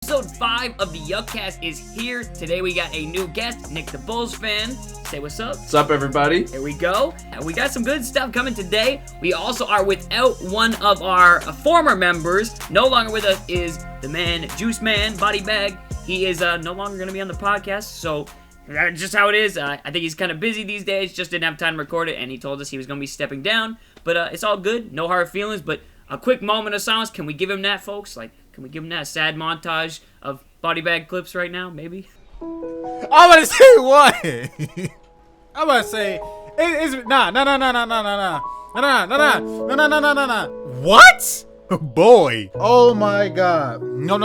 Episode 5 of the TheYuckCast is here. Today we got a new guest, Nick the Bulls fan. Say what's up. What's up, everybody? Here we go. We got some good stuff coming today. We also are without one of our former members. No longer with us is the man, Juiceman, Body Bag. He is no longer going to be on the podcast, so that's just how it is. I think he's kind of busy these days, just didn't have time to record it, and he told us he was going to be stepping down. But it's all good, no hard feelings, but a quick moment of silence. Can we give him that, folks? Can we give him that sad montage of Body Bag clips right now, maybe? I'm about to say what? I'm about to say it's nah. What? Boy. Oh my God. No.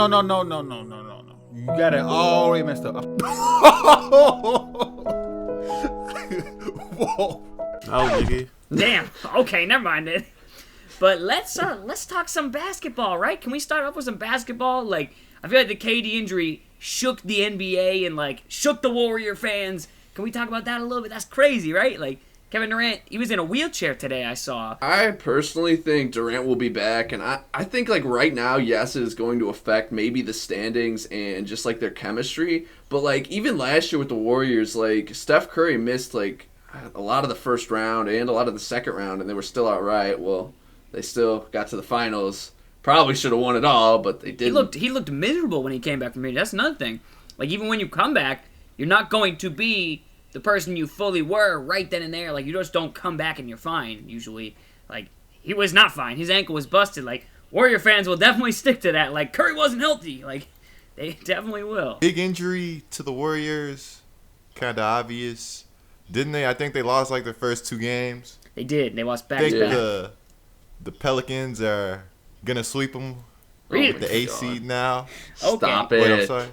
You got it all way messed up. Whoa. Oh, Jiggy. Damn. Okay, never mind it. But let's talk some basketball, right? Can we start off with some basketball? I feel like the KD injury shook the NBA and shook the Warrior fans. Can we talk about that a little bit? That's crazy, right? Kevin Durant, he was in a wheelchair today, I saw. I personally think Durant will be back, and I think right now, yes, it is going to affect maybe the standings and just their chemistry. But even last year with the Warriors, Steph Curry missed a lot of the first round and a lot of the second round, and they were still all right. Well, they still got to the finals. Probably should have won it all, but they didn't. He looked miserable when he came back from injury. That's another thing. Even when you come back, you're not going to be the person you fully were right then and there. You just don't come back and you're fine, usually. He was not fine. His ankle was busted. Warrior fans will definitely stick to that. Curry wasn't healthy. They definitely will. Big injury to the Warriors. Kind of obvious. Didn't they? I think they lost their first 2 games. They did. They lost back I to think back. the Pelicans are going to sweep them Really? with the 8th seed now. Okay. Stop Wait, I'm it. sorry.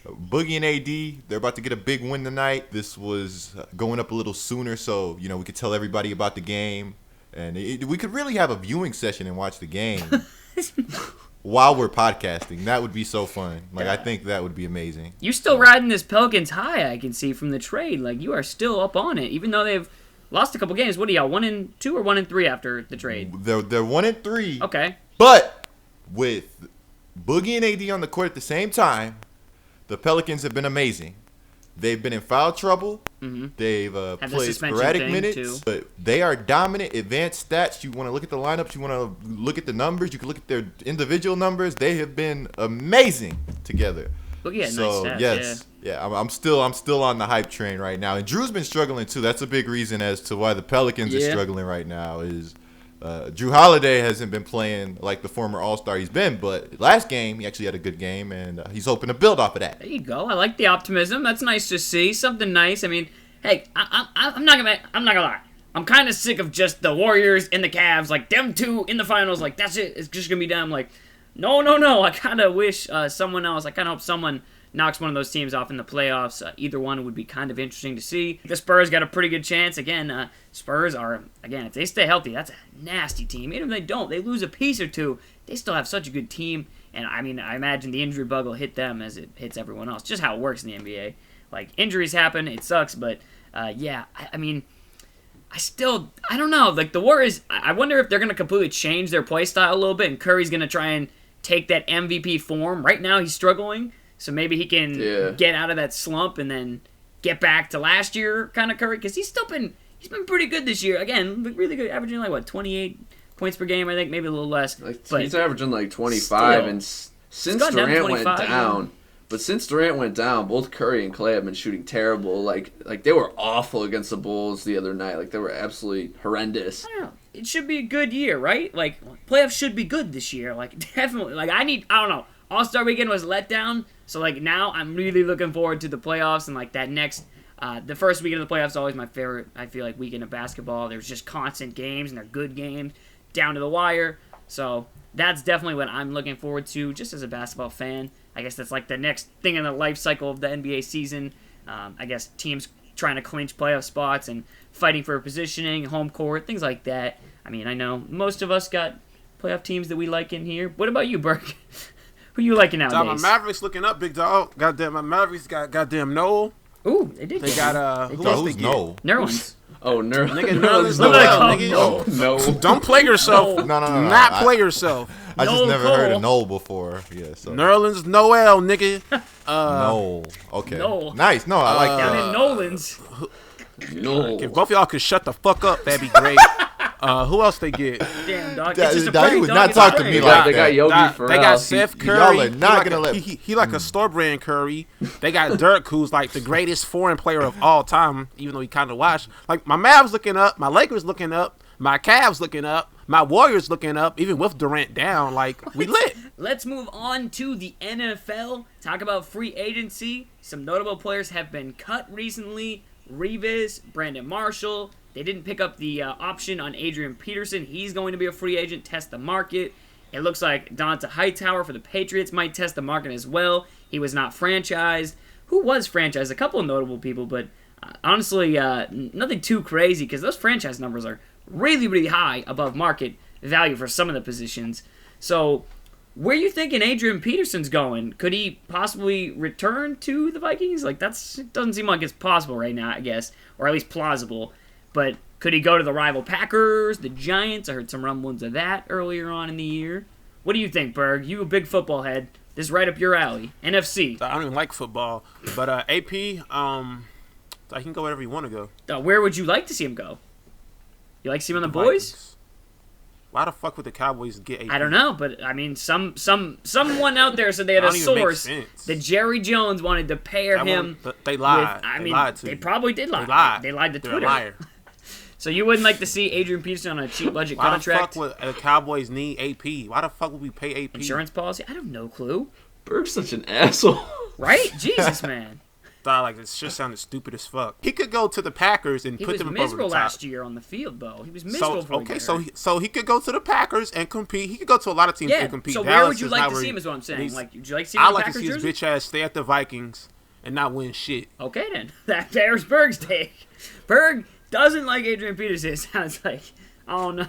Boogie and AD, they're about to get a big win tonight. This was going up a little sooner, so we could tell everybody about the game, and we could really have a viewing session and watch the game while we're podcasting. That would be so fun. I think that would be amazing. You still riding this Pelicans high, I can see from the trade. You are still up on it, even though they've lost a couple games. What are y'all, 1-2 or 1-3 after the trade? They're 1-3. Okay. But with Boogie and AD on the court at the same time, the Pelicans have been amazing. They've been in foul trouble. Mm-hmm. They've played sporadic minutes, too. But they are dominant. Advanced stats. You want to look at the lineups. You want to look at the numbers. You can look at their individual numbers. They have been amazing together. Boogie had So nice stats, yes, yeah. I'm still on the hype train right now. And Drew's been struggling too. That's a big reason as to why the Pelicans are struggling right now. Is Drew Holiday hasn't been playing like the former All-Star he's been, but last game he actually had a good game, and he's hoping to build off of that. There you go. I like the optimism. That's nice to see. Something nice. I mean, hey, I'm not gonna lie. I'm kind of sick of just the Warriors and the Cavs, them two in the finals. That's it. It's just gonna be them. No. I kind of wish someone else. I kind of hope someone knocks one of those teams off in the playoffs. Either one would be kind of interesting to see. The Spurs got a pretty good chance. Again, Spurs are, if they stay healthy, that's a nasty team. Even if they don't, they lose a piece or two, they still have such a good team. And, I imagine the injury bug will hit them as it hits everyone else. Just how it works in the NBA. Injuries happen, it sucks, but, I don't know. The Warriors, I wonder if they're going to completely change their play style a little bit, and Curry's going to try and take that MVP form. Right now, he's struggling. So maybe he can get out of that slump and then get back to last year kind of Curry, because he's been pretty good this year. Again, really good, averaging 28 points per game, I think, maybe a little less. But he's averaging 25, still, and since Durant went down, both Curry and Clay have been shooting terrible. They were awful against the Bulls the other night. They were absolutely horrendous. I don't know. It should be a good year, right? Playoffs should be good this year. Definitely. I don't know. All-Star Weekend was let down, so now I'm really looking forward to the playoffs and that next, the first weekend of the playoffs is always my favorite, I feel weekend of basketball. There's just constant games, and they're good games, down to the wire, so that's definitely what I'm looking forward to, just as a basketball fan. I guess that's the next thing in the life cycle of the NBA season. I guess teams trying to clinch playoff spots and fighting for positioning, home court, things like that. I know most of us got playoff teams that we like in here. What about you, Burg? Who you liking nowadays? My Mavericks looking up, big dog. Goddamn, my Mavericks got goddamn Noel. Ooh, they did. They got Who's Noel? Nerlens. Oh, Nigga, Nerlens Noel, Noel. nigga. No. Don't play yourself. No. Do not play yourself. I just Noel never Cole. heard of Noel before. Yeah, so. Nerlens Noel, nigga. Noel. Okay. Noel. Nice. No, I like Down that. in Nolan's. No. If both of y'all could shut the fuck up, that'd be great. Who else they get? Damn, dog. That- It's just a that- you prank, would dog. not It's a talk to prank. me They like got, they got that. Yogi for They got us. Seth He- Curry. y'all are not He like gonna a- let- He like a store brand Curry. They got Dirk, who's like the greatest foreign player of all time, even though he kind of washed. Like my Mavs looking up, my Lakers looking up, my Cavs looking up, my Warriors looking up. Even with Durant down, like we lit. Let's move on to the NFL. Talk about free agency. Some notable players have been cut recently. Revis, Brandon Marshall. They didn't pick up the option on Adrian Peterson. He's going to be a free agent, test the market. It looks like Donta Hightower for the Patriots might test the market as well. He was not franchised. Who was franchised? A couple of notable people, but honestly, nothing too crazy because those franchise numbers are really, really high above market value for some of the positions. So, where you thinking Adrian Peterson's going? Could he possibly return to the Vikings? Like, it doesn't seem like it's possible right now, I guess, or at least plausible. But could he go to the rival Packers, the Giants? I heard some rumblings of that earlier on in the year. What do you think, Burg? You a big football head. This is right up your alley. NFC. I don't even like football, but AP, he can go wherever you want to go. Where would you like to see him go? You like to see him on the boys? Vikings. Why the fuck would the Cowboys get AP? I don't know, but I mean, someone out there said they had That a don't even make source sense. that Jerry Jones wanted to pair That him. one- They lied. With, lied to they you. probably did lie. They lied. They lied to They're Twitter. a liar. So you wouldn't like to see Adrian Peterson on a cheap budget Why contract? the fuck would the Cowboys need AP? Why the fuck would we pay AP? Insurance policy? I have no clue. Berg's such an asshole. Right? Jesus, man. Like this shit sounded stupid as fuck. He could go to the Packers and He put was them above the miserable top. last year on the field, though. He was miserable for So he could go to the Packers and compete. He could go to a lot of teams yeah. and compete. So Dallas where would you is like not to where see he- him? Is what I'm saying. he's- Like, would you like to see him I in the like to Packers see his jersey? bitch ass stay at the Vikings and not win shit. Okay, then. There's Berg's take. Berg doesn't like Adrian Peterson. It sounds like. I don't know.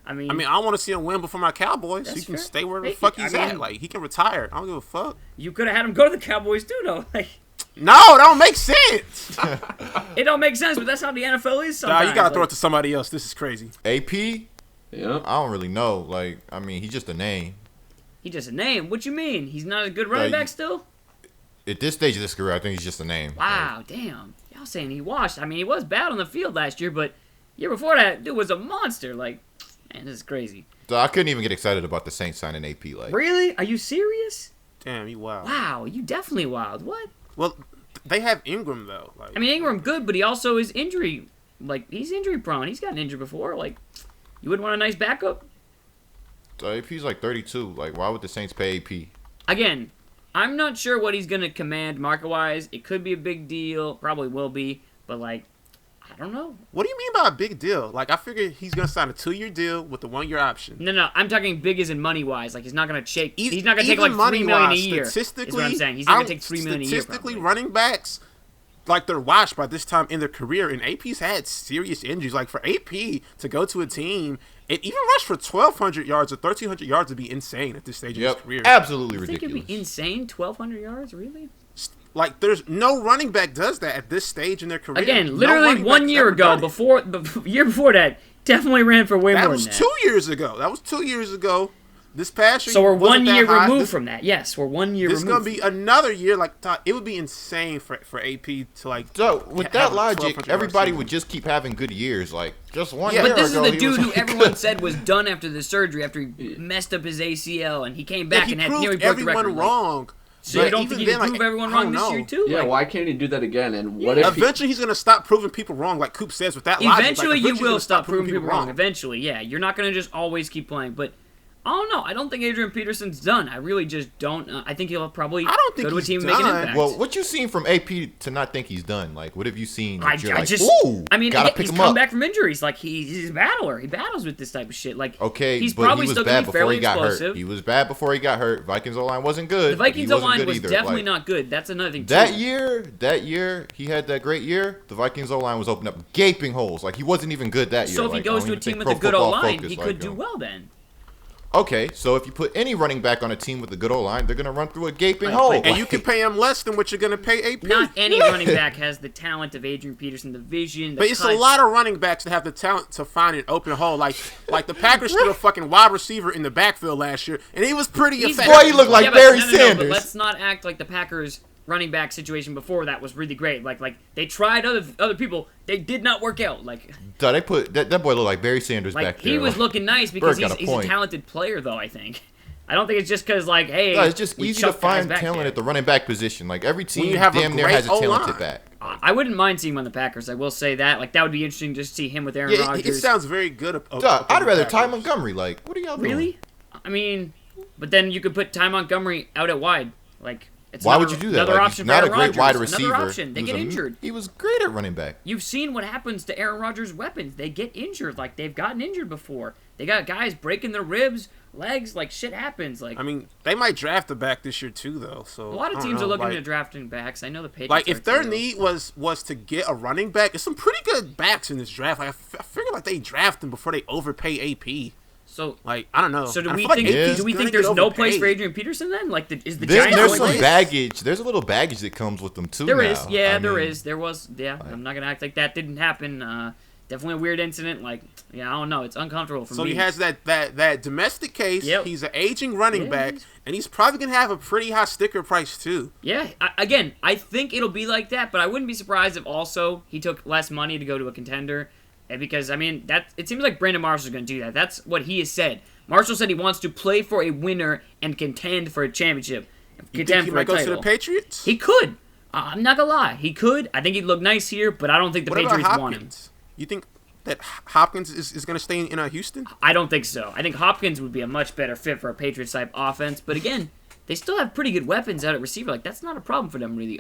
I mean, I want to see him wim before my Cowboys. So That's he can fair. stay where the Hey, fuck I he's mean- at. Like he can retire. I don't give a fuck. you could have had him go to the Cowboys too, though. Like, No, that don't make sense. it don't make sense, but that's how the NFL is Nah, sometimes. you gotta Like, throw it to somebody else. This is crazy. AP? Yeah. I don't really know. Like, I mean, he's just a name. He just a name. What you mean? He's not a good running Like, back still? At this stage of his career, I think he's just a name. Wow, damn. Y'all saying he washed. I mean, he was bad on the field last year, but year before that, dude was a monster. Like, man, this is crazy. So I couldn't even get excited about the Saints signing AP. Like, Really? Are you serious? Damn, you wild. Wow, you definitely wild. What? Well, they have Ingram though. Like, I mean, Ingram good, but he also is injury. Like, he's injury prone. He's gotten injured before. Like, you wouldn't want a nice backup? so AP's like 32. Like, why would the Saints pay AP? Again, I'm not sure what he's going to command market-wise. It could be a big deal. Probably will be. But, like, I don't know. what do you mean by a big deal? Like, I figured he's gonna sign a 2-year deal with the 1-year option. No. I'm talking big as in money-wise. Like, he's not going to take. E- He's not going to take even like $3 million a money-wise, year. Is Statistically, what I'm saying. He's not going to take $3 million a year. Statistically, Probably. running backs, like they're washed by this time in their career, and AP's had serious injuries. Like for AP to go to a team and even rush for 1,200 yards or 1,300 yards would be insane at this stage of his Yep, career. absolutely You think ridiculous. it'd be insane? 1,200 yards, really? Like there's no running back does that at this stage in their career. Again, No literally running 1 back's year ever ago, done it. year before that, definitely ran for way That more was than that. 2 years ago. That was 2 years ago. This past year, So we're wasn't 1 that year high. removed This- from that. Yes, we're 1 year This is removed. gonna be another year. Like Todd, it would be insane for AP to like. So with have that a logic, 1,200 everybody season. would just keep having good years. Like just one Yeah, year But this is ago, the he dude was who everyone said was done after the surgery, after he messed up his ACL, and he came back he and had proved nearly broke the everyone record. Like, wrong. so you But don't even think he can then, prove like, everyone I wrong don't this know. year too? Yeah, Like, why can't he do that again? And what if he, Eventually, he's gonna stop proving people wrong, like Coop says. With that logic, eventually like, you eventually he's will gonna stop proving people wrong. Eventually, yeah. You're not going to just always keep playing. But I don't know. I don't think Adrian Peterson's done. I really just don't. I think he'll probably I don't think go to a he's team and make an done. impact. Well, what you seen from AP to not think he's done? Like, what have you seen? I That you're like, just, ooh, I mean, gotta again, pick he's him come up. back from injuries. Like he's a battler. He battles with this type of shit. Like Okay, he's but probably he was still bad gonna be before fairly he got explosive. hurt. He was bad before he got hurt. Vikings O-line wasn't good. The but he Vikings wasn't O-line good was either. definitely Like, not good. That's another thing too. That year, he had that great year. The Vikings O-line was opening up gaping holes. Like he wasn't even good that year. So if he Like, I goes don't to a even team think with a Pro good Football O-line, Focus he like could do him. well then. Okay, so if you put any running back on a team with a good O-line, they're going to run through a gaping hole. And you can pay him less than what you're going to pay AP. Not any running back has the talent of Adrian Peterson, the vision, But it's a lot of running backs that have the talent to find an open hole. Like the Packers threw a fucking wide receiver in the backfield last year, and he was pretty effective. Boy, he looked like Barry Sanders. But let's not act like the Packers running back situation before that was really great. Like they tried other people, they did not work out. Like they put that boy looked like Barry Sanders back there. He was looking nice because Burg he's a talented player, though. I think. I don't think it's just because hey. No, it's just easy to find talent at the running back position. Like every team damn near has a talented back. I wouldn't mind seeing him on the Packers. I will say that. Like that would be interesting just to see him with Aaron Rodgers. It sounds very good. I'd rather Ty Montgomery. Like, what are y'all doing? Really? I mean, but then you could put Ty Montgomery out at wide. Like. Why would you do that? Another like, option he's not for a Aaron great wide Rodgers. receiver. Another option. They get injured. He was great at running back. You've seen what happens to Aaron Rodgers' weapons. They get injured. Like, they've gotten injured before. They got guys breaking their ribs, legs. Like, shit happens. Like, I mean, they might draft a back this year, too, though. So a lot of teams are looking at drafting backs. I know the Patriots. Like, if their need was to get a running back, there's some pretty good backs in this draft. Like, I figure like they draft them before they overpay AP. So, like, I don't know. So do we think there's no place for Adrian Peterson then? Like, is the Giants? There's some baggage. There's a little baggage that comes with them too. There is. There was. Yeah, I'm not gonna act like that didn't happen. Definitely a weird incident. Like, I don't know. It's uncomfortable for me. So he has that domestic case. Yep. He's an aging running back, and he's probably gonna have a pretty high sticker price too. Yeah. Again, I think it'll be like that, but I wouldn't be surprised if also he took less money to go to a contender. Because, I mean, it seems like Brandon Marshall's going to do that. That's what he has said. Marshall said he wants to play for a winner and contend for a championship. You think he might go to the Patriots? He could. I'm not going to lie. He could. I think he'd look nice here, but I don't think the Patriots want him. You think that Hopkins is going to stay in Houston? I don't think so. I think Hopkins would be a much better fit for a Patriots-type offense. But, again, they still have pretty good weapons out at receiver. Like, that's not a problem for them, really.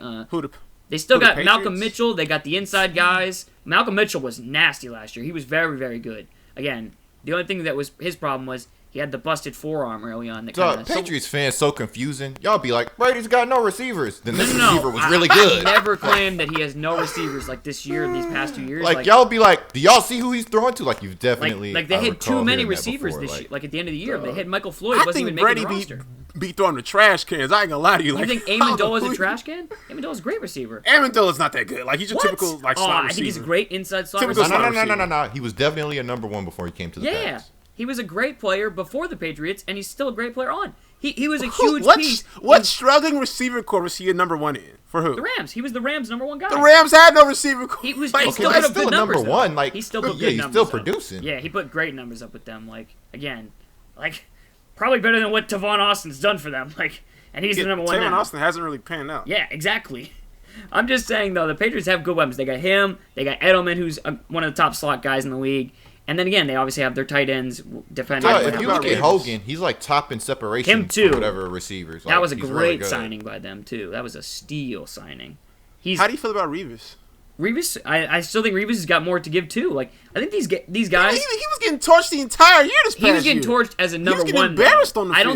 They still got Malcolm Mitchell. They got the inside guys. Malcolm Mitchell was nasty last year. He was very, very good. Again, the only thing that was his problem was he had the busted forearm early on. Patriots fans so confusing. Y'all be like, Brady's got no receivers. Then this receiver was really good. I never claimed that he has no receivers like this year, these past 2 years. Like y'all be like, do y'all see who he's throwing to? Like you've definitely like they had too many receivers this year. Like at the end of the year, they had Michael Floyd. Wasn't even making the roster. Be throwing the trash cans. I ain't gonna lie to you. You think Amendola is a trash can? Amendola's a great receiver. Amendola's not that good. Like he's your typical slot receiver. I think he's a great inside slot receiver. No. He was definitely a number one before he came to the Pats. Yeah. He was a great player before the Patriots, and he's still a great player on. He was a huge piece. What struggling receiver core was he a number one in? For who? The Rams. He was the Rams' number one guy. The Rams had no receiver core. He was still put up good numbers. Number one. Like he still put good numbers. He's still producing. Yeah, he put great numbers up with them. Like again, probably better than what Tavon Austin's done for them. And he's the number one now. Tavon Austin hasn't really panned out. Yeah, exactly. I'm just saying though, the Patriots have good weapons. They got him. They got Edelman, who's one of the top slot guys in the league. And then again, they obviously have their tight ends defending. If you look at Hogan, he's like top in separation. Him too. For whatever receivers. That was a great signing by them too. That was a steal signing. How do you feel about Revis? Revis, I still think Revis has got more to give too. I think these guys. He was getting torched the entire year this past year. He was getting torched as a number one. He was getting embarrassed on the field.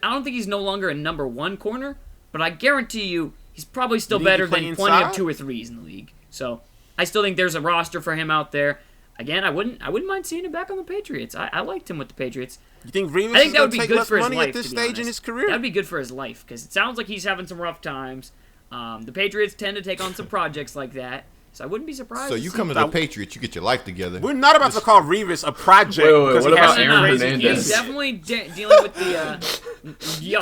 I don't think he's no longer a number one corner, but I guarantee you he's probably still better than plenty of 2 or 3s in the league. So I still think there's a roster for him out there. Again, I wouldn't mind seeing him back on the Patriots. I liked him with the Patriots. You think Revis is going to take less money at this stage in his career? That would be good for his life because it sounds like he's having some rough times. The Patriots tend to take on some projects like that, so I wouldn't be surprised. So you come to the Patriots, you get your life together. We're not about to call Revis a project. What about Aaron Hernandez? He's definitely dealing with the. He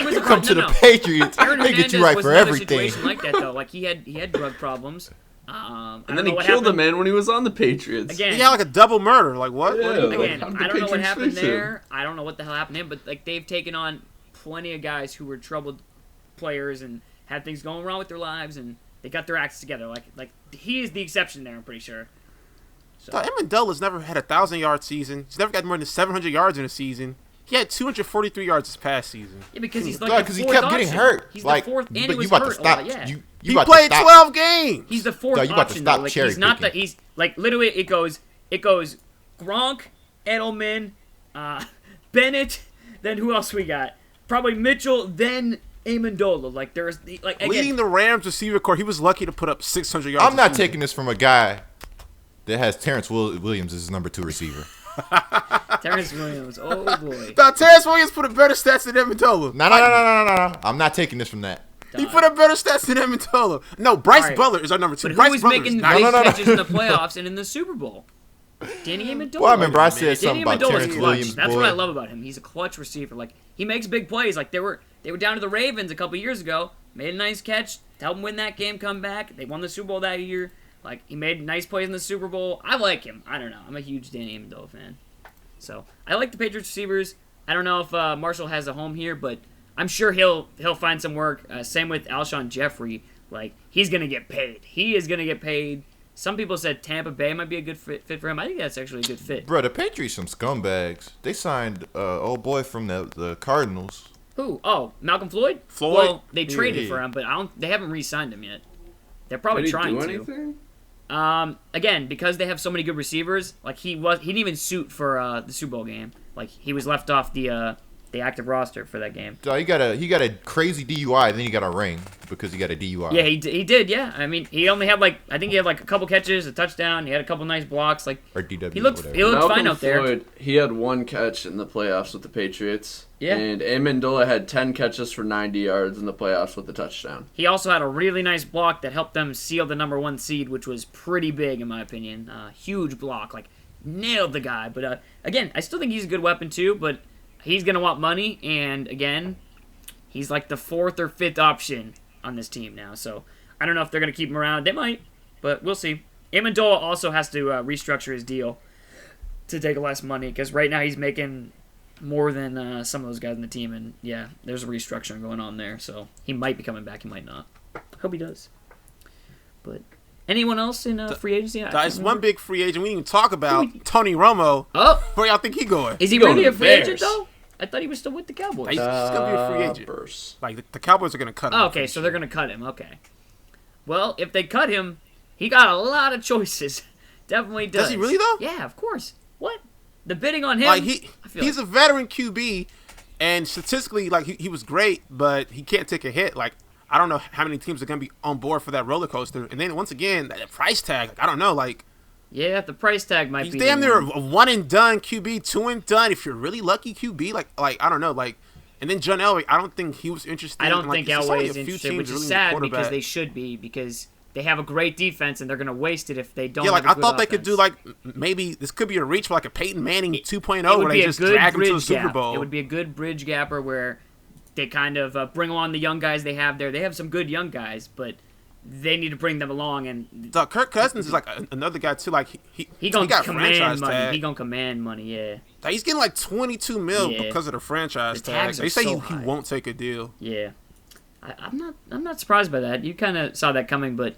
was you come to the Patriots, they get you right for everything. Situation like that though, he had drug problems. And then he killed a man when he was on the Patriots. Again, he had like a double murder. Like what? Yeah, again, I don't know what happened there. I don't know what the hell happened to him, but they've taken on plenty of guys who were troubled players and had things going wrong with their lives, and they got their acts together. Like he is the exception there. I'm pretty sure. So. Amendola's never had a 1,000-yard season. He's never got more than 700 yards in a season. He had 243 yards this past season. Yeah, because he's because he kept getting hurt. He's the fourth, and he was hurt a lot. Yeah. He played 12 games. He's the fourth option though. He's not the. He's literally it goes Gronk, Edelman, Bennett. Then who else we got? Probably Mitchell. Then Amendola. There's again, leading the Rams receiver core. He was lucky to put up 600 yards. I'm not taking this from a guy that has Terrence Williams as his number 2 receiver. Terrence Williams. Oh boy. Nah, Terrence Williams put a better stats than Amendola. No. I'm not taking this from that. He put a better stats than Amendola. No, Bryce Right. Butler is our number 2. But Bryce who was Butler making is big not- catches in the playoffs and in the Super Bowl? Danny Amendola. Well, I remember I said something Danny about Amendola's Terrence clutch. Williams. That's boy. what I love about him. He's a clutch receiver. Like, he makes big plays. Like, they were down to the Ravens a couple years ago. Made a nice catch to help them win that game, come back. They won the Super Bowl that year. Like, he made nice plays in the Super Bowl. I like him. I don't know. I'm a huge Danny Amendola fan. So, I like the Patriots receivers. I don't know if Marshall has a home here, but I'm sure he'll find some work. Same with Alshon Jeffrey. Like, he's going to get paid. He is going to get paid. Some people said Tampa Bay might be a good fit for him. I think that's actually a good fit. Bro, the Patriots some scumbags. They signed old boy from the Cardinals. Who? Oh, Malcolm Floyd? Floyd? Well, they traded Yeah. for him, but they haven't re-signed him yet. They're probably Did he trying do to. anything? Again, because they have so many good receivers, like he didn't even suit for the Super Bowl game. Like, he was left off the active roster for that game. So he got a crazy DUI, then he got a ring because he got a DUI. Yeah, he did. Yeah, I mean, he only had I think he had a couple catches, a touchdown. He had a couple nice blocks. Like, Or DW. he looked whatever. fine out there. Floyd, he had one catch in the playoffs with the Patriots. Yeah. And Amendola had 10 catches for 90 yards in the playoffs with a touchdown. He also had a really nice block that helped them seal the number 1 seed, which was pretty big in my opinion. Huge block, like nailed the guy. But again, I still think he's a good weapon too. But he's gonna want money, and again, he's like the 4th or 5th option on this team now. So I don't know if they're gonna keep him around. They might, but we'll see. Amendola also has to restructure his deal to take less money because right now he's making more than some of those guys in the team, and yeah, there's a restructuring going on there. So he might be coming back. He might not. Hope he does. But anyone else in free agency? There's one big free agent we didn't even talk about, Tony Romo. Oh, Where y'all think he going? is he Going really to a free Bears. agent though? I thought he was still with the Cowboys. He's gonna be a free agent. Burst. Like the Cowboys are gonna cut him. Oh, okay, so they're gonna cut him. Okay. Well, if they cut him, he got a lot of choices. Definitely does. Does he really though? Yeah, of course. What? The bidding on him? Like I feel he's a veteran QB, and statistically, like he was great, but he can't take a hit. Like I don't know how many teams are gonna be on board for that roller coaster. And then once again, that price tag. Like, I don't know. Like yeah, the price tag might he's be. damn the near one. a one and done QB, 2 and done. If you're really lucky, QB. Like I don't know. Like and then John Elway, I don't think he was interested. I don't like, think there's Elway only is a few interested, teams which is really sad need a because quarterback. they should be, because they have a great defense and they're gonna waste it if they don't. Yeah, have like a I good thought they could do offense. like maybe this could be a reach for like a Peyton Manning 2.0 It where would they be a just good drag him to the bridge Super gap. Bowl. It would be a good bridge gapper where they kind of bring along the young guys they have there. They have some good young guys, but they need to bring them along, and Kirk Cousins is like another guy too. Like he gonna got command franchise money. tag. He gonna command money. Yeah, Like, he's getting like 22 mil Yeah. because of the franchise The tag. tags They are say so he high. won't take a deal. yeah. I'm not surprised by that. You kind of saw that coming, but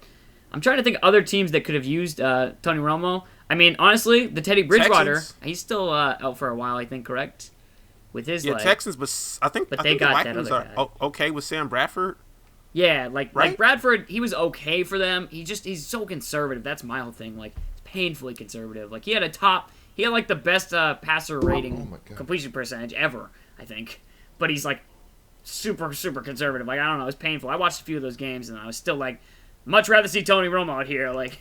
I'm trying to think of other teams that could have used Tony Romo. I mean, honestly, the Teddy Bridgewater, Texans. he's still out for a while, I think, correct? With his leg. Texans, but I think But I they think got the that Vikings other are guy. okay with Sam Bradford. Yeah, like Right? Bradford, he was okay for them. He's so conservative. That's my whole thing. Like, it's painfully conservative. Like, he had like the best passer rating my God. completion percentage ever, I think. But he's like super conservative. Like, I don't know, it's painful. I watched a few of those games and I was still like, much rather see Tony Romo out here. Like,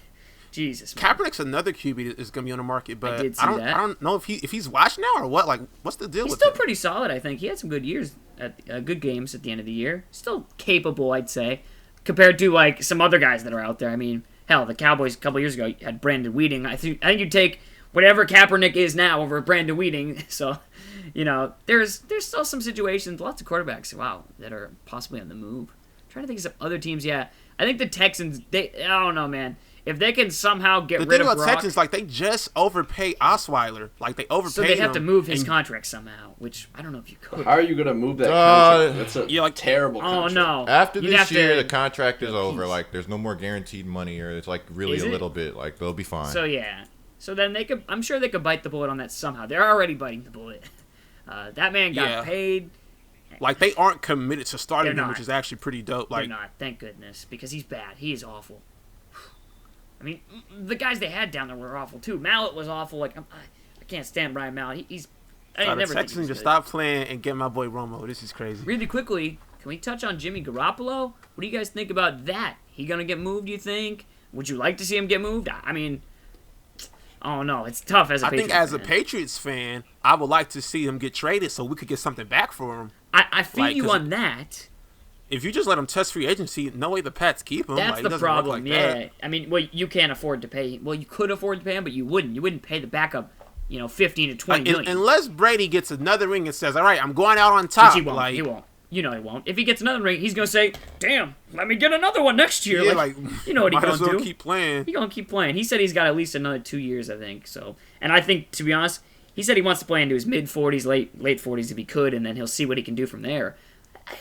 Jesus, man. Kaepernick's another QB that is going to be on the market, but did see that. I don't know if he's washed now or what. Like, what's the deal He's with still him? pretty solid, I think. He had some good years good games at the end of the year. Still capable, I'd say, compared to like some other guys that are out there. I mean, hell, the Cowboys a couple years ago had Brandon Weeding. I think you'd take whatever Kaepernick is now over Brandon Weeding. So, you know, there's still some situations, lots of quarterbacks, wow, that are possibly on the move. I'm trying to think of some other teams. Yeah, I think the Texans. I don't know, man. If they can somehow get The rid thing of about Brock, Texans, like, they just overpay Osweiler. Like, they overpaid so they'd have to him, move his and- contract somehow, which I don't know if you could. How are you going to move that contract? That's a Yeah, like- terrible Oh contract. no! After You'd this have year, to- the contract is over. Like, there's no more guaranteed money, or it's like really Is a it? little bit. Like, they'll be fine. So yeah. So then they could. I'm sure they could bite the bullet on that somehow. They're already biting the bullet. That man got Yeah. paid. Like, they aren't committed to starting They're him, not. which is actually pretty dope. They're Like, not. Thank goodness, because he's bad. He is awful. I mean, the guys they had down there were awful too. Mallet was awful. Like I can't stand Ryan Mallet. He's. I the never think he Texans was just good. stop playing and get my boy Romo. This is crazy. Really quickly, can we touch on Jimmy Garoppolo? What do you guys think about that? He gonna get moved? You think? Would you like to see him get moved? I mean, Oh no, it's tough as a Patriots think as a fan. Patriots fan, I would like to see him get traded so we could get something back for him. I feel you on that. If you just let him test free agency, no way the Pats keep him. That's like, the problem. Yeah, that. I mean, well, you can't afford to pay. Well, you could afford to pay him, but you wouldn't. You wouldn't pay the backup, 15 to 20 million. Unless Brady gets another ring and says, "All right, I'm going out on top." Which he won't. He won't. You know he won't. If he gets another ring, he's gonna say, "Damn, let me get another one next year." Yeah, you know what he's might as gonna well do. Keep playing. He's gonna keep playing. He said he's got at least another 2 years, I think. So, and I think, to be honest, he said he wants to play into his mid 40s, late 40s if he could, and then he'll see what he can do from there.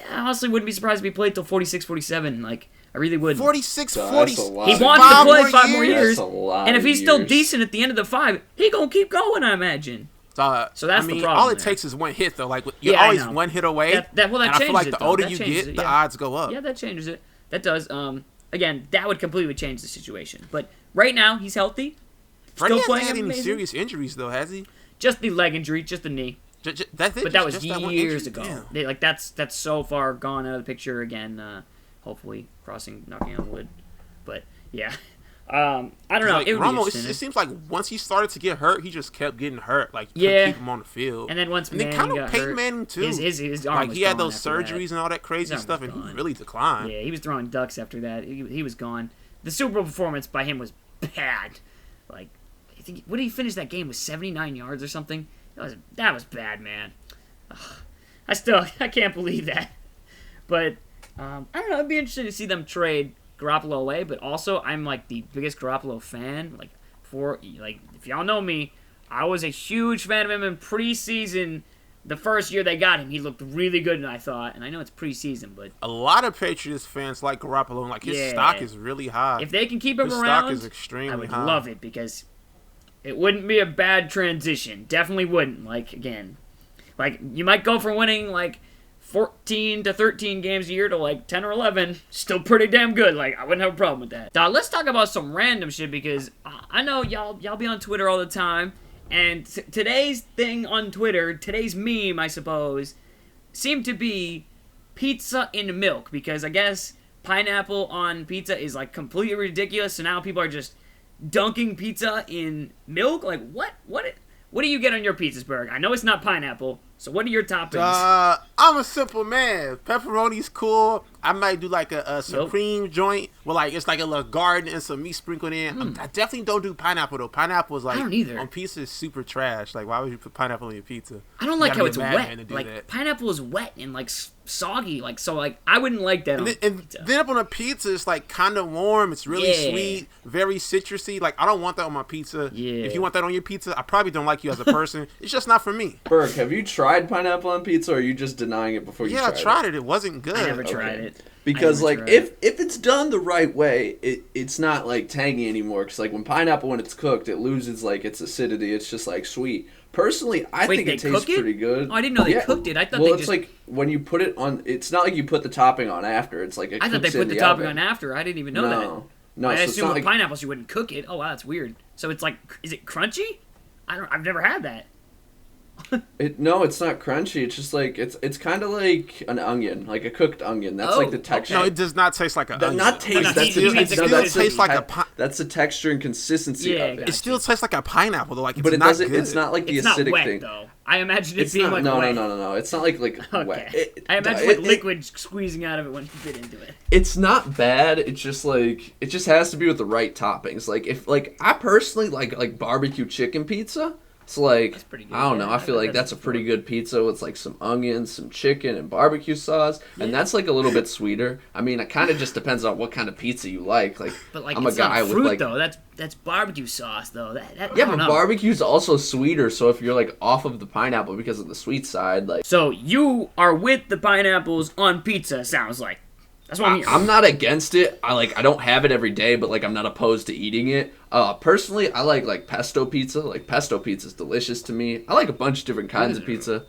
I honestly wouldn't be surprised if he played till 46, 47. Like, I really would. 46, That's 40. a lot. He wants to play 5 more That's years, a lot and if of he's still years. decent at the end of the 5, he gonna keep going, I imagine. So that's the problem All it there. takes is one hit, though. Like you're Yeah, I always know. one hit away. That and I feel changes like it, the though. older That you changes get, it, the yeah. odds go up. Yeah, that changes it. That does. Again, that would completely change the situation. But right now, he's healthy. Freddie Still hasn't playing had any amazing. serious injuries, though, has he? Just the leg injury, just the knee. That's it. But that was just that one years injury? ago. Damn. That's so far gone out of the picture again. Hopefully, knocking on wood. But yeah, I don't know. Like, It would Romo, be it seems like once he started to get hurt, he just kept getting hurt. Like, Yeah. couldn't keep him on the field. And then once and then Manning kind of got Peyton hurt, Manning too. his arm like was he had gone those after surgeries that. and all that crazy His arm stuff, was and he gone. really declined. Yeah, he was throwing ducks after that. He was gone. The Super Bowl performance by him was bad. Like, I think what did he finish that game with 79 yards or something? That was bad, man. Ugh. I can't believe that. But I don't know. It'd be interesting to see them trade Garoppolo away. But also, I'm like the biggest Garoppolo fan. If y'all know me, I was a huge fan of him in preseason. The first year they got him, he looked really good, I thought. And I know it's preseason, but A lot of Patriots fans like Garoppolo, and like his Yeah. stock is really high. if they can keep him His around, stock is extremely I would high. love it because it wouldn't be a bad transition. Definitely wouldn't. You might go from winning 14 to 13 games a year to 10 or 11. Still pretty damn good. I wouldn't have a problem with that. Now let's talk about some random shit because I know y'all be on Twitter all the time, and today's thing on Twitter, today's meme, I suppose, seemed to be pizza in milk because I guess pineapple on pizza is completely ridiculous. So now people are just dunking pizza in milk. What do you get on your pizzas, Burg? I know it's not pineapple. So what are your toppings? I'm a simple man. Pepperoni's cool. I might do a supreme joint with it's a little garden and some meat sprinkled in. I definitely don't do pineapple though. Pineapple is I don't either. on pizza is super trash. Why would you put pineapple on your pizza? I don't You like gotta how be it's a madman to wet. do that. Pineapple is wet and soggy. I wouldn't like that on And pizza. then up on a pizza, it's kind of warm. It's really Yeah. sweet, very citrusy. I don't want that on my pizza. Yeah. If you want that on your pizza, I probably don't like you as a person. It's just not for me. Burg, have you tried pineapple on pizza, or are you just denying it before you Yeah, tried I tried it. It wasn't good. I never tried Okay. it. Because I never tried if it's done the right way, it's not tangy anymore. Because when pineapple, when it's cooked, it loses its acidity. It's just sweet. Personally, I Wait, think they it tastes cook it? pretty good. Oh, I didn't know they cooked it. I thought well, they it's just. when you put it on. It's not like you put the topping on after. It's I thought they put the topping on after. I didn't even know that. No, I so it's assume not with pineapples you wouldn't cook it. Oh wow, that's weird. So it's is it crunchy? I've never had that. No, it's not crunchy. It's just it's kind of like an onion, like a cooked onion. That's Oh, the texture. No, it does not taste like an onion. Not taste. no, That's he means the, it no, still that's tastes the, like a that's the texture and consistency Yeah, of it. gotcha. It still tastes like a pineapple though. It's But it not doesn't. good. It's not like the It's not acidic wet thing. though. I imagine it It's being not. no. It's not like Okay. wet. I imagine liquid squeezing out of it when you bit into it. It's not bad. It's just it just has to be with the right toppings. If I personally like barbecue chicken pizza. It's That's pretty good, I don't know. yeah. I feel I've like had that's that a pretty good pizza with some onions, some chicken, and barbecue sauce, and that's a little bit sweeter. I mean, it kind of just depends on what kind of pizza you like. But I'm it's a guy not fruit with though. That's barbecue sauce though. That yeah, I but don't know. barbecue's also sweeter. So if you're off of the pineapple because of the sweet side, So you are with the pineapples on pizza. Sounds like. That's what I'm hearing. I'm not against it. I don't have it every day, but I'm not opposed to eating it. Personally, I like pesto pizza. Pesto pizza is delicious to me. I like a bunch of different kinds of pizza,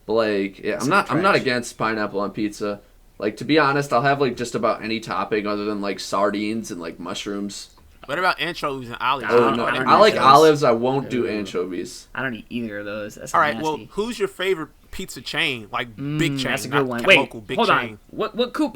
but yeah, I'm not against pineapple on pizza. To be honest, I'll have just about any topping other than sardines and mushrooms. What about anchovies and olives? Oh, Oh no, I don't I like eat those. olives. I won't do anchovies. I don't eat either of those. That's All right. nasty. Well, who's your favorite pizza chain, like big chain. That's a good one. Wait, Wait, local, big hold chain. on. What Coop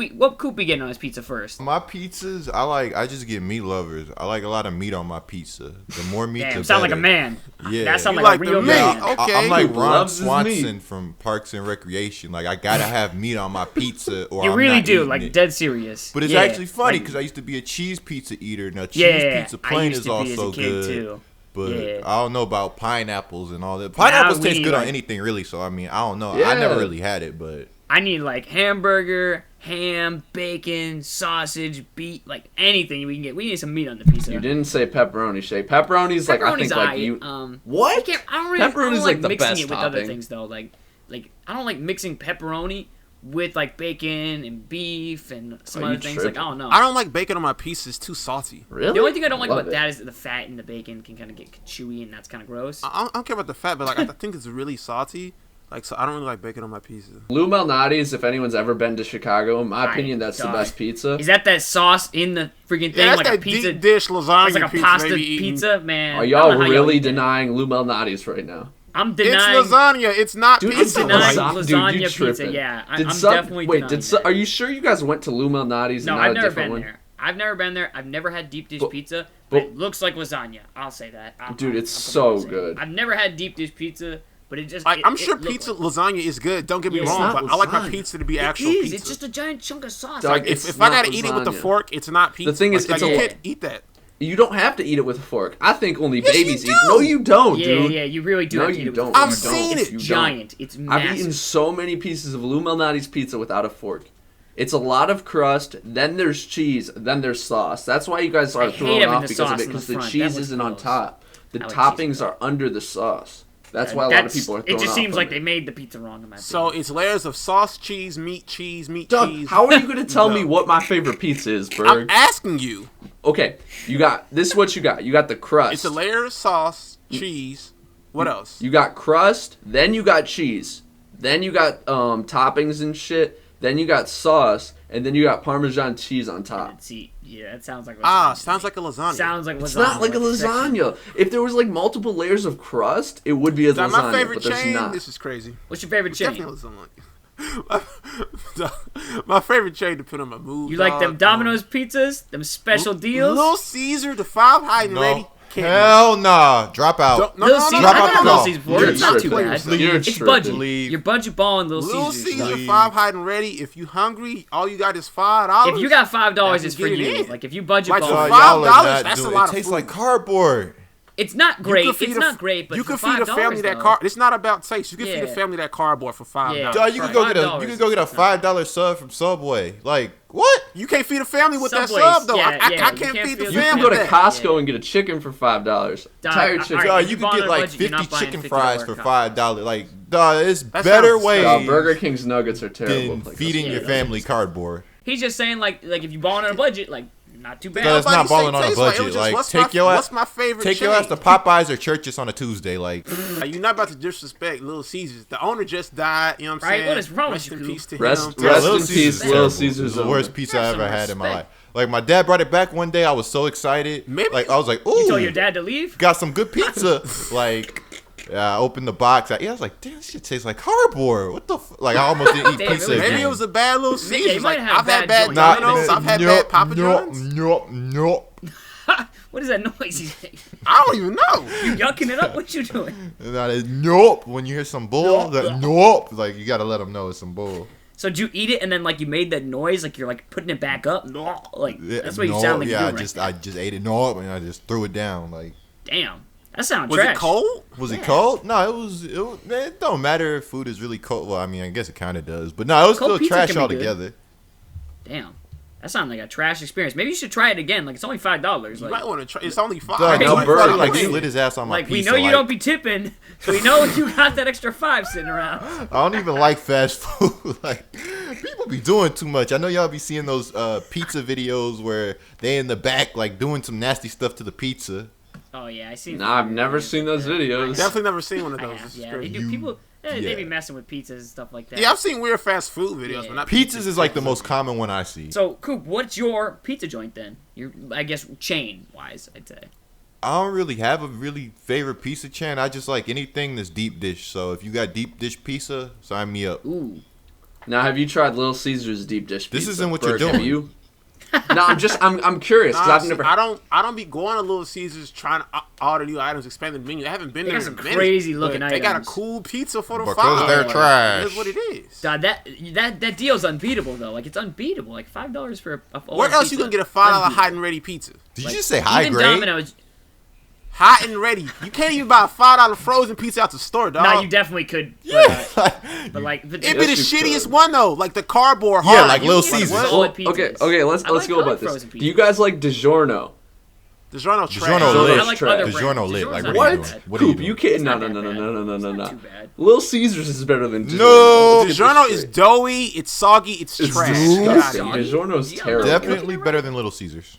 be getting on his pizza first? My pizzas, I just get meat lovers. I like a lot of meat on my pizza. The more meat, Damn, the sound better. like a man. Yeah. That sound You like a like real the man. meat. Okay. I'm like Who Ron loves his Swanson meat? from Parks and Recreation. Like, I gotta have meat on my pizza, or You I'm really not do, eating like it. dead serious. But it's Yeah, actually funny like- because I used to be a cheese pizza eater. Now, cheese Yeah, pizza I plain used is to be as a also kid, good. too. But Yeah. I don't know about pineapples and all that. Pineapples taste we good on like- anything, really. So I mean, I don't know. Yeah. I never really had it, but I need like hamburger, ham, bacon, sausage, beef, like anything we can get. We need some meat on the pizza. You didn't say pepperoni, Shay. Pepperoni's like, I Pepperoni's think, like, aight. you... What? I don't really, I Pepperoni's don't like the mixing best it with other topping. things though. Like I don't like mixing pepperoni with like bacon and beef and some Are other you things. tripping? Like I don't know. I don't like bacon on my pizza. It's too salty. Really? The only thing I don't like Love about it. that is that the fat in the bacon can kind of get chewy and that's kind of gross. I don't care about the fat, but like I think it's really salty. Like, so I don't really like bacon on my pizza. Lou Malnati's, if anyone's ever been to Chicago, in my opinion, that's the dog. best pizza. Is that sauce in the freaking thing? Yeah, that's like a that pizza? deep dish lasagna It's like a pizza pasta they be eating. pizza, man. Are I y'all don't know how really eat that. denying Lou Malnati's right now? I'm It's denying. lasagna. It's not Dude, I'm pizza. denying Dude, lasagna you pizza. tripping. Yeah, I'm Did definitely wait, denying did that. are you sure you guys went to Lou Malnati's No, and not I've a never different been one? there. I've never been there. I've never had deep dish But- pizza, but- but it looks like lasagna. I'll say that. Dude, it's I'm so gonna say it. good. I've never had deep dish pizza, but it just. Like, it- I'm it sure looked pizza like- lasagna is good. Don't get me Yeah, it's wrong, not but I like my lasagna. pizza to be It actual is. pizza. It's just a giant chunk of sauce. Dog, Like, it's if I not gotta eat it with the lasagna. fork, it's not pizza. thing is, like, it's you a- can't eat that. You don't have to eat it with a fork. I think only Yes, you babies do. eat. No, you don't, yeah, dude. yeah, you really do. No, have to you eat it with don't. a fork. I've seen It's it. You giant. It's I've massive. eaten so many pieces of Lou Malnati's pizza without a fork. It's a lot of crust, then there's cheese, then there's sauce. That's why you guys I are hate thrown having off the because of sauce it, in the because the front. That cheese looks isn't on gross. top. The I like toppings cheese, are under the sauce. That's why a lot of people are thrown It just off seems from like it. they made the pizza wrong in my So opinion. it's layers of sauce, cheese, meat, cheese, Doug, cheese. how are you going to tell me No. what my favorite pizza is, I'm Burg? asking you. Okay, you got this. Is what you got? You got the crust. It's a layer of sauce, cheese. What else? You got crust, then you got cheese, then you got toppings and shit, then you got sauce, and then you got Parmesan cheese on top. See, yeah, that sounds like Sounds like a lasagna. sounds like lasagna. It's not like a lasagna. If there was like multiple layers of crust, it would be a Now, lasagna, my favorite but there's chain. not. This is crazy. What's your favorite chain? Definitely lasagna. My favorite chain to put on my mood. You like them Domino's pizzas? Them special deals? Little Caesar, the 5 high and ready. no, Can't hell nah, drop out. No, Little no, Caesars, no, drop I out got the Little call. Caesars before. You're It's not too tripping. bad. You're It's tripping. budget. Leave. You're budget balling Little Little Caesars. Caesar, Leave. 5 high and ready. If you hungry, all you got is $5. If you got $5, can it's for get it you. in. Like if you budget Like, ball, for Y'all $5, are not that's a doing- lot It of tastes food. like cardboard. it's not great. feed It's not great, but you for can feed a family $5, that though, car. It's not about taste. You can feed a Yeah. family that cardboard for $5. Yeah. Dog, you can Right. go get a $5 you can go get a is not- $5 sub from Subway. Like what? You can't feed a family with that Subways, sub though. yeah, I you can't can't feed the feed You a can family. go to with that. Costco and get a chicken for $5. Dog, Tired all chicken. right. Dog, if you you can bought get on a like budget, you're 50 not buying chicken $50 fries for Costco. $5. Like, dog, it's That better sounds- ways Dog, Burger King's nuggets are terrible. than Like, feeding Yeah, your those family cardboard. He's just saying like if you balling on a budget, like not too bad. That's not Nobody say balling on a taste like it. budget. was just, Like, what's take my- your ass- what's my favorite Take your chain? ass to Popeyes or Church's on a Tuesday. Like, You're not about to disrespect Little Caesars. The owner just died. You know what I'm Right? saying? What is wrong with Rest you, in Coop? peace to Rest- him. rest Little in Caesars peace, is Little terrible. Caesars It's the owner. worst pizza I Have ever some had in my life. respect. Like, my dad brought it back one day. I was so excited. Maybe- Like, I was like, ooh, You told your dad to leave? got some good pizza. Like, I opened the box. I was like, damn, this shit tastes like cardboard. What the like, I almost didn't eat Damn, pizza it was- Maybe again. it was a bad Little you Caesars. might Like, have I've had bad bad joints. Domino's. I've had bad Papa John's. Nope. What is that noise he's making? I don't even know. You yucking it up? What you doing? That is nope. When you hear some bull, that nope. Like, you gotta let them know it's some bull. So did you eat it and then like you made that noise like you're like putting it back up? No, like Yeah, that's what you no, sound like yeah, you're I doing. just Right I just ate it nope, and I just threw it down. Like, Damn, that sounds Was trash. it cold? was it cold? No, it don't matter if food is really cold. Well, I mean, I guess it kind of does, but no, it was Cold still pizza trash can be good. altogether. Damn, that sounds like a trash experience. Maybe you should try it again. Like it's only $5. You Like, might want to try. It's only $5. Dog, no, no, Burg, like we- slid his ass on my like we pizza. know you like, don't be tipping. So we know you got that extra $5 sitting around. I don't even like fast food. Like, people be doing too much. I know y'all be seeing those pizza videos where they in the back like doing some nasty stuff to the pizza. Oh yeah, I see. Nah, I've never seen those videos. Definitely never seen one of I those. have, This is yeah, they crazy. do. People, they yeah. be messing with pizzas and stuff like that. Yeah, I've seen weird fast food videos, Yeah. but not Pizzas is like the most common one I see. So Coop, what's your pizza joint then? Your, I guess chain wise, I'd say. I don't really have a really favorite pizza chain. I just like anything that's deep dish. So if you got deep dish pizza, sign me up. Ooh. Now, have you tried Little Caesars deep dish pizza? This isn't what Burg, you're doing. Have you? No, I'm curious because I've never. I don't be going to Little Caesars trying to order new items, expand the menu. I haven't been They there got in a some minute. crazy looking They items. got a cool pizza for the Because $5. they're trash. That's what it is. God, that deal's unbeatable though. Like it's unbeatable. Like $5 for a Where else you gonna get a $5 hot and ready pizza? Did Like, you just say high even grade? Domino's. Hot and ready. You can't even buy a $5 frozen pizza out the store, dog. Nah, you definitely could. But like, It'd be Yes, the you shittiest could. one though, like the cardboard Yeah, hard. like You Little can get Caesars. solid Well, pizzas. okay, let's I go like about this. frozen Do you pizzas. guys like DiGiorno? DiGiorno trash. DiGiorno So lit. I like other DiGiorno brands. lit. DiGiorno's Like, not what are you bad. doing? What are you Coop, doing? you can't. It's No. not that No. too bad. Little Caesars is better than DiGiorno. No. Let's get DiGiorno this is straight. doughy, it's soggy, it's trash. disgusting. Get outta here. DiGiorno's Yeah, terrible. Definitely better than Little Caesars.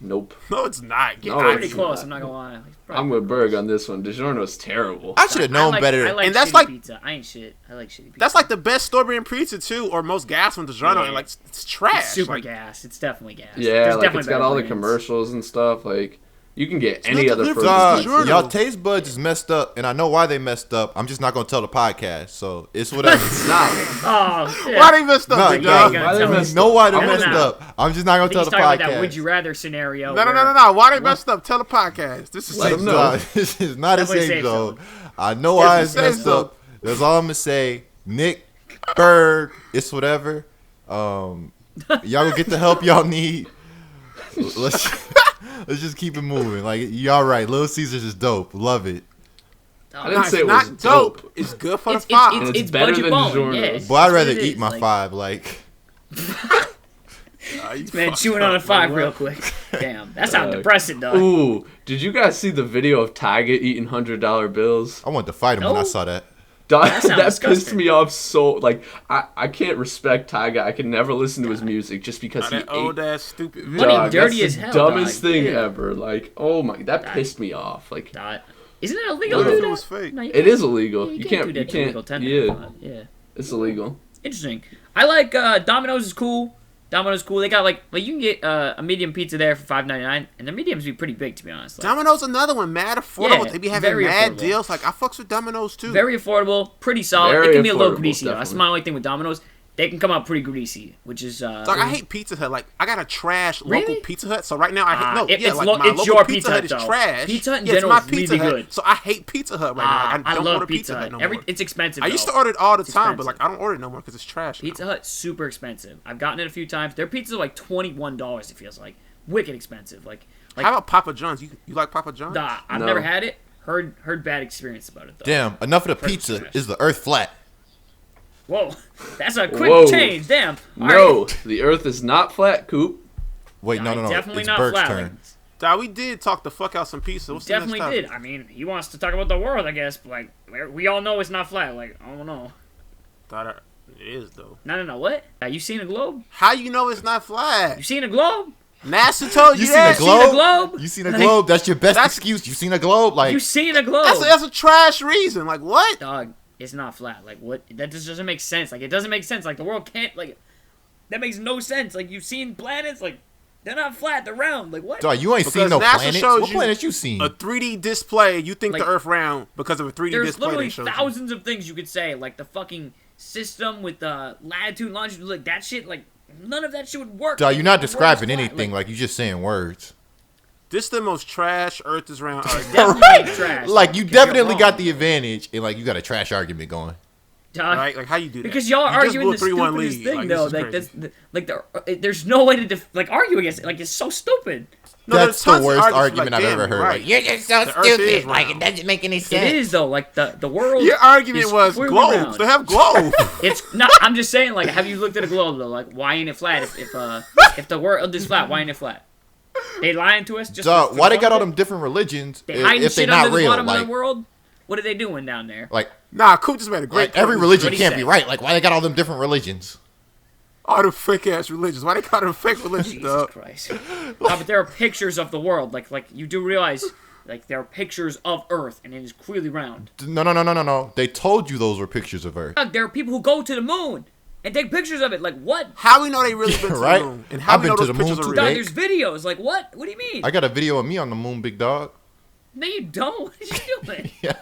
Nope. No, it's not. Get No, out of Pretty it's here. close. not. I'm not gonna lie. I'm with Burg on this one. DiGiorno's terrible. I should have known better. I like And that's shitty like- pizza. I ain't shit. I like shitty pizza. That's like the best store brand pizza too, or most gas from DiGiorno, Yeah. and like it's trash. It's super like, gas. It's definitely gas. Yeah, There's like definitely it's got better all the brands. commercials and stuff. Like you can get not any other delivered. frozen DiGiorno. pizza. Y'all taste buds is messed up, and I know why they messed up. I'm just not gonna tell the podcast, so it's whatever. Nah, Oh, yeah. why they messed up, No, big no, dog? yeah. why they tell me. messed know up? why they I'm messed gonna- up. I'm just not I gonna think tell he's the talking about that podcast. would you rather scenario. No. where- Why they messed up? Tell the podcast. This is Let safe them zone. know. No, this is not a Definitely safe safe zone. zone. I know why It's it's a safe messed zone. up. That's all I'm gonna say. Nick, Burg, it's whatever. Y'all go get the help y'all need. Let's just keep it moving. Like y'all right. Little Caesars is dope. Love it. I didn't say it Not was dope. dope. It's good for It's the five. It's it's better budget than bone. DiGiorno's. Yeah, But I'd that's rather what it eat is, my like, 5. Like Man, chewing on a 5 real quick. Damn, that sounds depressing, dog. Ooh, did you guys see the video of Tyga eating $100 bills? I wanted to fight him when I No. saw that. Dog, That that, sounds pissed disgusting. me off so. Like I can't respect Tyga. I can never listen to his music just because he That old ate. ass stupid Money video. Dog, dirty that's as hell, the dumbest dog. thing Yeah. ever. Like, oh my, that pissed me off. Like, Dog. Isn't it illegal What to if do it that? was fake? No, you it can't- is illegal. You You can't can't. do You that to illegal can't. tender. Yeah, Yeah. it's illegal. Interesting. I like Domino's is cool. Domino's cool. They got like you can get a medium pizza there for $5.99, and the mediums be pretty big to be honest. Like, Domino's another one, mad affordable. Yeah, They be having very mad affordable. deals. Like I fucks with Domino's too. very affordable, pretty solid. Very It can be a little affordable, greasy though. That's definitely. my only thing with Domino's. They can come out pretty greasy, which is Dog, I hate Pizza Hut. Like I got a trash local Really? Pizza Hut. So right now I hate it's my it's local your Pizza Pizza Hut Hut, is though. trash. Pizza Hut in Yeah, it's general my is Pizza really Hut. good. So I hate Pizza Hut right now. Like, I don't love order Pizza Hut. no more. It's expensive. I used to though. order it all the It's time, but expensive. like I don't order it no more because it's trash. now. Pizza Hut super expensive. I've gotten it a few times. Their pizzas are like $21. It feels like wicked expensive. Like How about Papa John's? You like Papa John's? I've No. never had it. Heard bad experience about it though. Damn, enough of the Perfect pizza. trash. Is the earth flat? Whoa, that's a quick Whoa. change. Damn. All No, right. the Earth is not flat, Coop. Wait, no. Definitely It's not Burg's flat. turn. Like, Dog, we did talk the fuck out some pizza. What's the next definitely topic? did. I mean, he wants to talk about the world, I guess. But like, we all know it's not flat. Like, I don't know. Thought it is though. No. What? You seen a globe? How you know it's not flat? You seen a globe? NASA told you, You seen that. a globe? Seen a globe? You seen a globe? That's your best That's- excuse. You seen a globe? Like You seen a globe? That's a trash reason. Like what? Dog, it's not flat. Like, what? That just doesn't make sense. Like, it doesn't make sense. Like, the world can't, like, that makes no sense. Like, you've seen planets, like, they're not flat, they're round. Like, what? dog, you ain't seen Because no NASA planets. shows What you planets you seen? A 3D display. You think Like, the Earth round because of a 3D There's display. literally They showed you. thousands of things you could say. Like, the fucking system with the latitude, longitude, like, that shit, like, none of that shit would work. Dog, you're not The world is describing flat. anything. Like you just saying words. This the most trash Earth is round. Definitely trash. Like you Because you're definitely wrong. got the advantage, and like you got a trash argument going. Dog. Right? Like how you do that? Because y'all are You just arguing the blew a 3-1 stupidest lead. thing, Like, though. this is Like, crazy. there's no way to argue against it. Like, it's so stupid. No, That's there's the tons of worst arguments, argument like, I've damn, ever heard. right. Like, you're just so The Earth is stupid. Like round. it doesn't make any sense. It is though. Like the world. Your argument is was clearly globes. round. They have globes. It's not. I'm just saying. Like, have you looked at a globe though? Like, why ain't it flat? If the world is flat, why ain't it flat? They lying to us. Just Dog, for why they fun got all of it? them different religions They hiding if they're shit not under the real? bottom of Like, the world. What are they doing down there? like Nah, Coop just made a great every point. religion What'd he can't say? be right. Like why they got all them different religions? All the fake ass religions. Why they call them fake religions, Jesus dog? Christ. But there are pictures of the world. Like you do realize, like there are pictures of Earth, and it is clearly round. No. They told you those were pictures of Earth. Dog, there are people who go to the moon and take pictures of it. Like what? How we know they really been to Right? the moon? And how I've we been know to those the moon pictures are too, real? Dog, Jake. there's videos. Like what? What do you mean? I got a video of me on the moon, big dog. No, you don't. What are you doing? Yeah.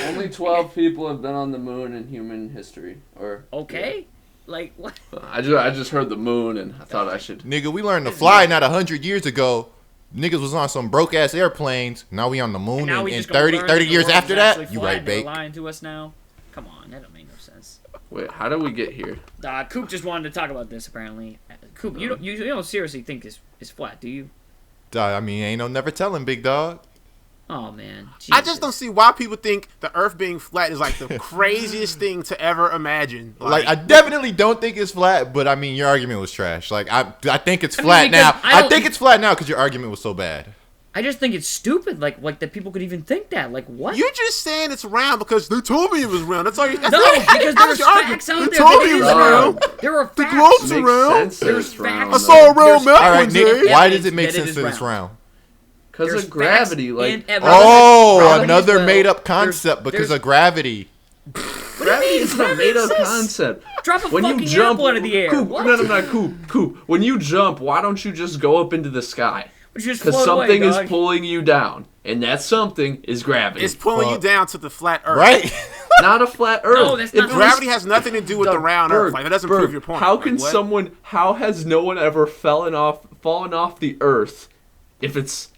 Only 12 people have been on the moon in human history. Or Okay. yeah. Like, what? I just heard the moon and I thought I should. Nigga, we learned to fly not 100 years ago. Niggas was on some broke ass airplanes. Now we on the moon, now we and just gonna 30 learn 30 that years the world after is actually that, you flat right, and they're Bake. lying to us now. Come on, that don't make no sense. Wait, how did we get here? Coop just wanted to talk about this. Apparently, Coop, you don't seriously think it's flat, do you? I mean, ain't no never telling, big dog. Oh man, I just don't see why people think the Earth being flat is like the craziest thing to ever imagine. Like, I definitely don't think it's flat, but I mean, your argument was trash. Like, I think it's flat because now. I think it's flat now because your argument was so bad. I just think it's stupid, like that people could even think that. Like, what? You're just saying it's round because they told me it was round. That's all you. No, because there was facts out there. They told That me it it is was round. round. There are The facts. globe's Makes around. sense that There's it's round, facts. I saw a round There's- map All right, one day. Nick, why does it make that it sense is that it's round. round? Because There's of gravity. facts Like and evidence. Oh, Gravity another as well. made-up concept because of gravity. gravity is a Gravity made-up exists. concept. Drop a When you fucking jump apple out of the air. Coop, What? no, Coop. When you jump, why don't you just go up into the sky? Would you just Because float away, something is dog? pulling you down, and that something is gravity. It's pulling you Fuck. down to the flat Earth. Right? not a flat Earth. No, that's not- Gravity has nothing to do with the round Burg, Earth. Like that doesn't Burg, prove your point. How Like, can what? How has no one ever fallen off the Earth if it's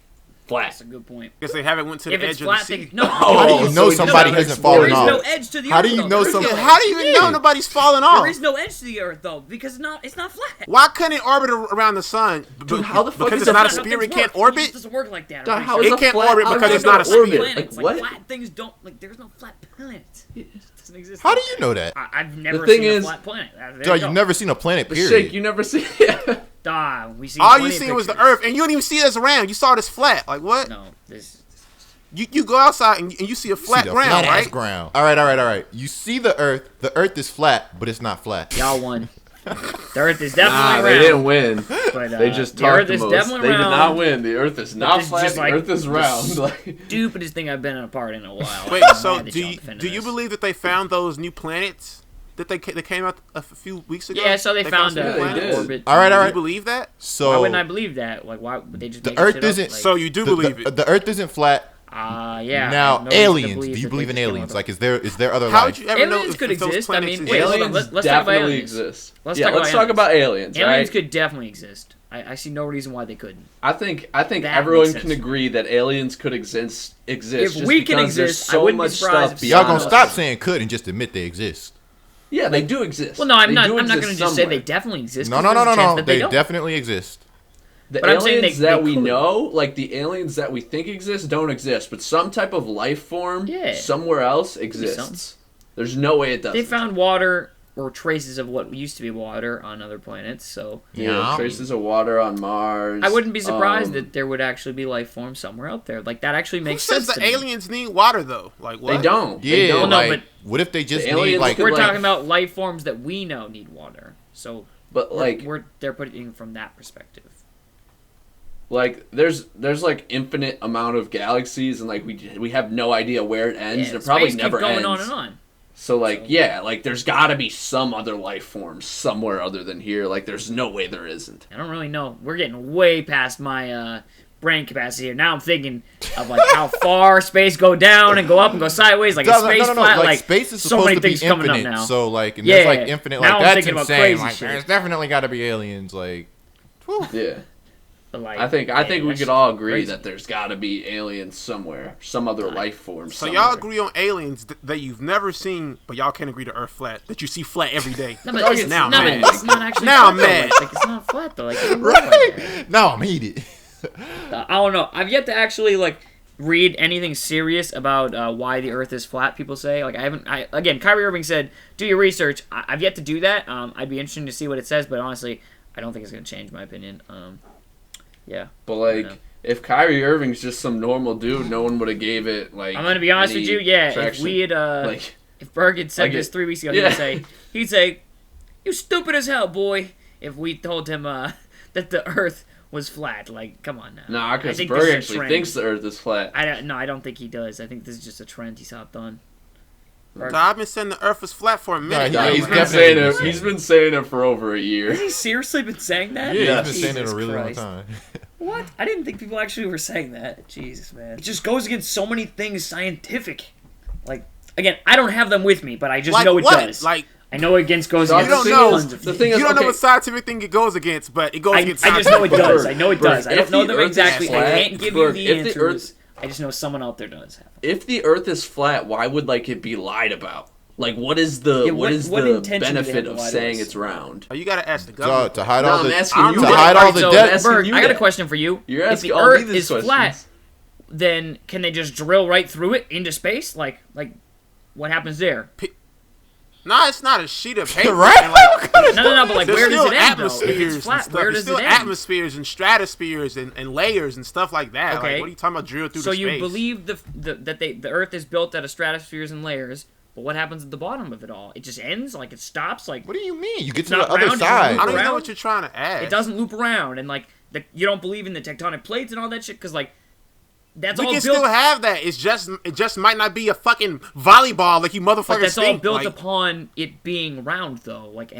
flat? That's a good point. Because they haven't went to the If it's edge flat, of the they, sea. no. How do you know so somebody no, hasn't there fallen There is off? no edge to the How earth. do you though. know There is some- no Yeah, edge. how do you even know nobody's falling off? There is no edge to the earth though, because it's not flat. Why couldn't it orbit around the sun? Dude, how the fuck because is it's not a flat? sphere, it How can't things orbit? It doesn't work like that. Dog, I'm how pretty is It a can't flat orbit object because it's gonna not a orbit? sphere. planets. Like, what? Flat things don't there's no flat planets. It doesn't exist. How do you know that? I've never thing seen a is- flat planet. There Dog, you you've go. never seen a planet, The period. shake, you never see. We see. All plenty you of seen was the pictures. Earth, and you didn't even see it as round. You saw it as flat. Like what? No, this. You go outside and you see a flat See the ground, flat-ass right? ground. All right. You see the Earth. The Earth is flat, but it's not flat. Y'all won. The Earth is Nah, definitely they round. didn't win. But, They just the talked Earth the is most. definitely They did round. not win. The Earth is not this is flat. just The like Earth is the round. Like, Stupidest thing I've been a part in a while. Wait, I'm so mad that do y'all you, defended do you this. believe that they found those new planets that they came out a few weeks ago? Yeah, so they found some Yeah, new they planets? did. orbit. All right. Do you believe that? So Why wouldn't I believe that? Like, why would they just The make Earth shit up? isn't- Like, So you do believe it? the Earth isn't flat. yeah. I Now, have no reason to aliens. Do that you they believe in just came aliens? up Like, is there other How life? would you ever know Aliens if, could if those exist. I planets mean, exist? wait, hold on. aliens Let's talk about definitely aliens. exist. Let's Yeah, talk about let's talk about aliens. Aliens Right? could definitely exist. I see no reason why they couldn't. I think That everyone makes can sense. agree that aliens could exist. If Just we can because there's exist, I so wouldn't be much surprised stuff if Y'all beyond gonna us. stop saying could and just admit they exist. Yeah, they do exist. Well, no, I'm They not. do I'm not exist going to just say somewhere. they definitely exist. No. 'cause there's a chance that They don't. definitely exist. The But I'm saying aliens they that we could. know, like the aliens that we think exist, don't exist. But some type of life form Yeah. somewhere else something. exists. There's no way it doesn't. They found water or traces of what used to be water on other planets, so Yeah. traces of water on Mars. I wouldn't be surprised Um, that there would actually be life form somewhere out there. Like that actually Who makes says sense. the to me. aliens need water though? Like what? They don't. Yeah, They don't. no, like, but what if they just the need aliens like could, We're like- talking about life forms that we know need water, so But like, they're putting it from that perspective. there's like infinite amount of galaxies, and like we have no idea where it ends. Yeah, it probably space never keep going ends. on and on. So like there's got to be some other life form somewhere other than here. Like there's no way there isn't. I don't really know. We're getting way past my brain capacity here. Now I'm thinking of like how far space go down and go up and go sideways. Like is space flat? Like space is so supposed many to be things coming up infinite. now. So like, and Yeah. there's like infinite. Now Like I'm that's thinking about insane. crazy Like shit. there's definitely got to be aliens. Like, whew. Yeah. But, like, I think we that's could all agree crazy. that there's got to be aliens somewhere, some other life form. So somewhere. y'all agree on aliens that you've never seen, but y'all can't agree to Earth flat. That you see flat every day. No, but Dog, it's, it's now no, but mad. it's not actually Now I'm flat, though. mad. Like, it's not flat though. Like, it doesn't work like that. Now I'm heated. I don't know. I've yet to actually like read anything serious about why the Earth is flat. People say like I haven't. Again, Kyrie Irving said, "Do your research." I've yet to do that. I'd be interested to see what it says, but honestly, I don't think it's gonna change my opinion. Yeah. But I know. like, if Kyrie Irving's just some normal dude, no one would have gave it like. I'm gonna be honest with any you. Yeah, if traction. we had like, if Burg had said Like this it- 3 weeks ago, yeah. he'd say, "You stupid as hell, boy." If we told him that the Earth was flat, like, come on now. nah, I because think Burg this is a actually trend. thinks the Earth is flat. I don't think he does. I think this is just a trend he's hopped on. Burg. So I've been saying the Earth is flat for a minute. Yeah, Nah, he's he's been definitely saying been it. saying He's been saying it for over a year. Has he seriously been saying that? Yeah, Yes. he's been saying it Jesus a really Christ. long time. What? I didn't think people actually were saying that. Jesus, man. It just goes against so many things scientific. Like, again, I don't have them with me, but I just know it does. Like, I know it goes So against you don't know. tons of The things. thing is, you don't know okay. what scientific thing it goes against, but it goes against. I just know it scientific. does. I know it does. I don't know them exactly. I flat, can't give you Burg, the if the answers. I just know someone out there does have them. If the Earth is flat, why would like it be lied about? Like, what is the what the intention do they benefit have to of lie to saying us? it's round? Oh, you gotta ask the So, government. to hide No, all I'm the asking you to that. hide all Alright, the so, debt. Burg, you I got a that. question for you. You're If asking the all Earth these is questions. flat, then can they just drill right through it into space? Like what happens there? Nah, it's not a sheet of paper. Right? And, like, No, but like there's where does still it end though? If atmospheres it's flat, and stuff. where There's does it still end? atmospheres and stratospheres and layers and stuff like that. Okay. Like, what are you talking about? Drill through So the space? you believe that the Earth is built out of stratospheres and layers, but what happens at the bottom of it all? It just ends? Like it stops? Like What do you mean? You get It's to the not other round, it's side. I don't even around? know what you're trying to ask. it doesn't loop around, and like you don't believe in the tectonic plates and all that shit because like that's We all can built. still have that. It just might not be a fucking volleyball like you motherfuckers But that's all think. built like, upon it being round, though. Like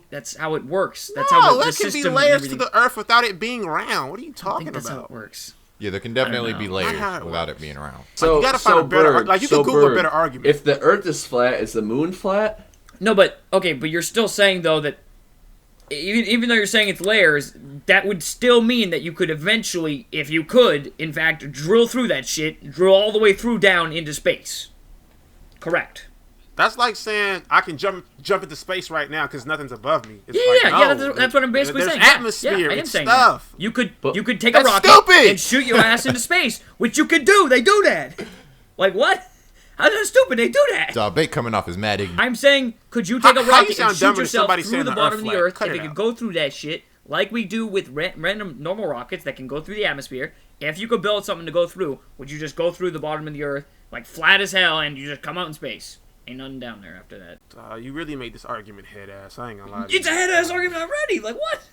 that's how it works. That's no, how the there can system be and layers to everything- the Earth without it being round. What are you I talking think that's how about? it works. Yeah, there can definitely know. be Not layers how it without works. it being around. So you gotta find a better. Burg, Like you so can Google Burg, a better argument. If the Earth is flat, is the moon flat? No, but okay, but you're still saying though that even though you're saying it's layers, that would still mean that you could eventually, if you could, in fact, drill through that shit, drill all the way through down into space. Correct. That's like saying I can jump into space right now because nothing's above me. It's Yeah, like, no, that's what I'm basically there's saying. atmosphere. Yeah, I am it's saying stuff. that. You could take a That's rocket stupid! and shoot your ass into space, which you could do. They do that. Like what? How's that stupid? They do that. So bait coming off is mad ignorant. I'm saying, could you take a How you rocket sound and dumber shoot than yourself somebody through saying the the bottom Earth of the flat? Earth Cut if it it could out. go through that shit, like we do with random normal rockets that can go through the atmosphere? If you could build something to go through, would you just go through the bottom of the Earth, like flat as hell, and you just come out in space? Ain't nothing down there after that. You really made this argument head ass. I ain't gonna lie to you. It's a head-ass argument already. Like what?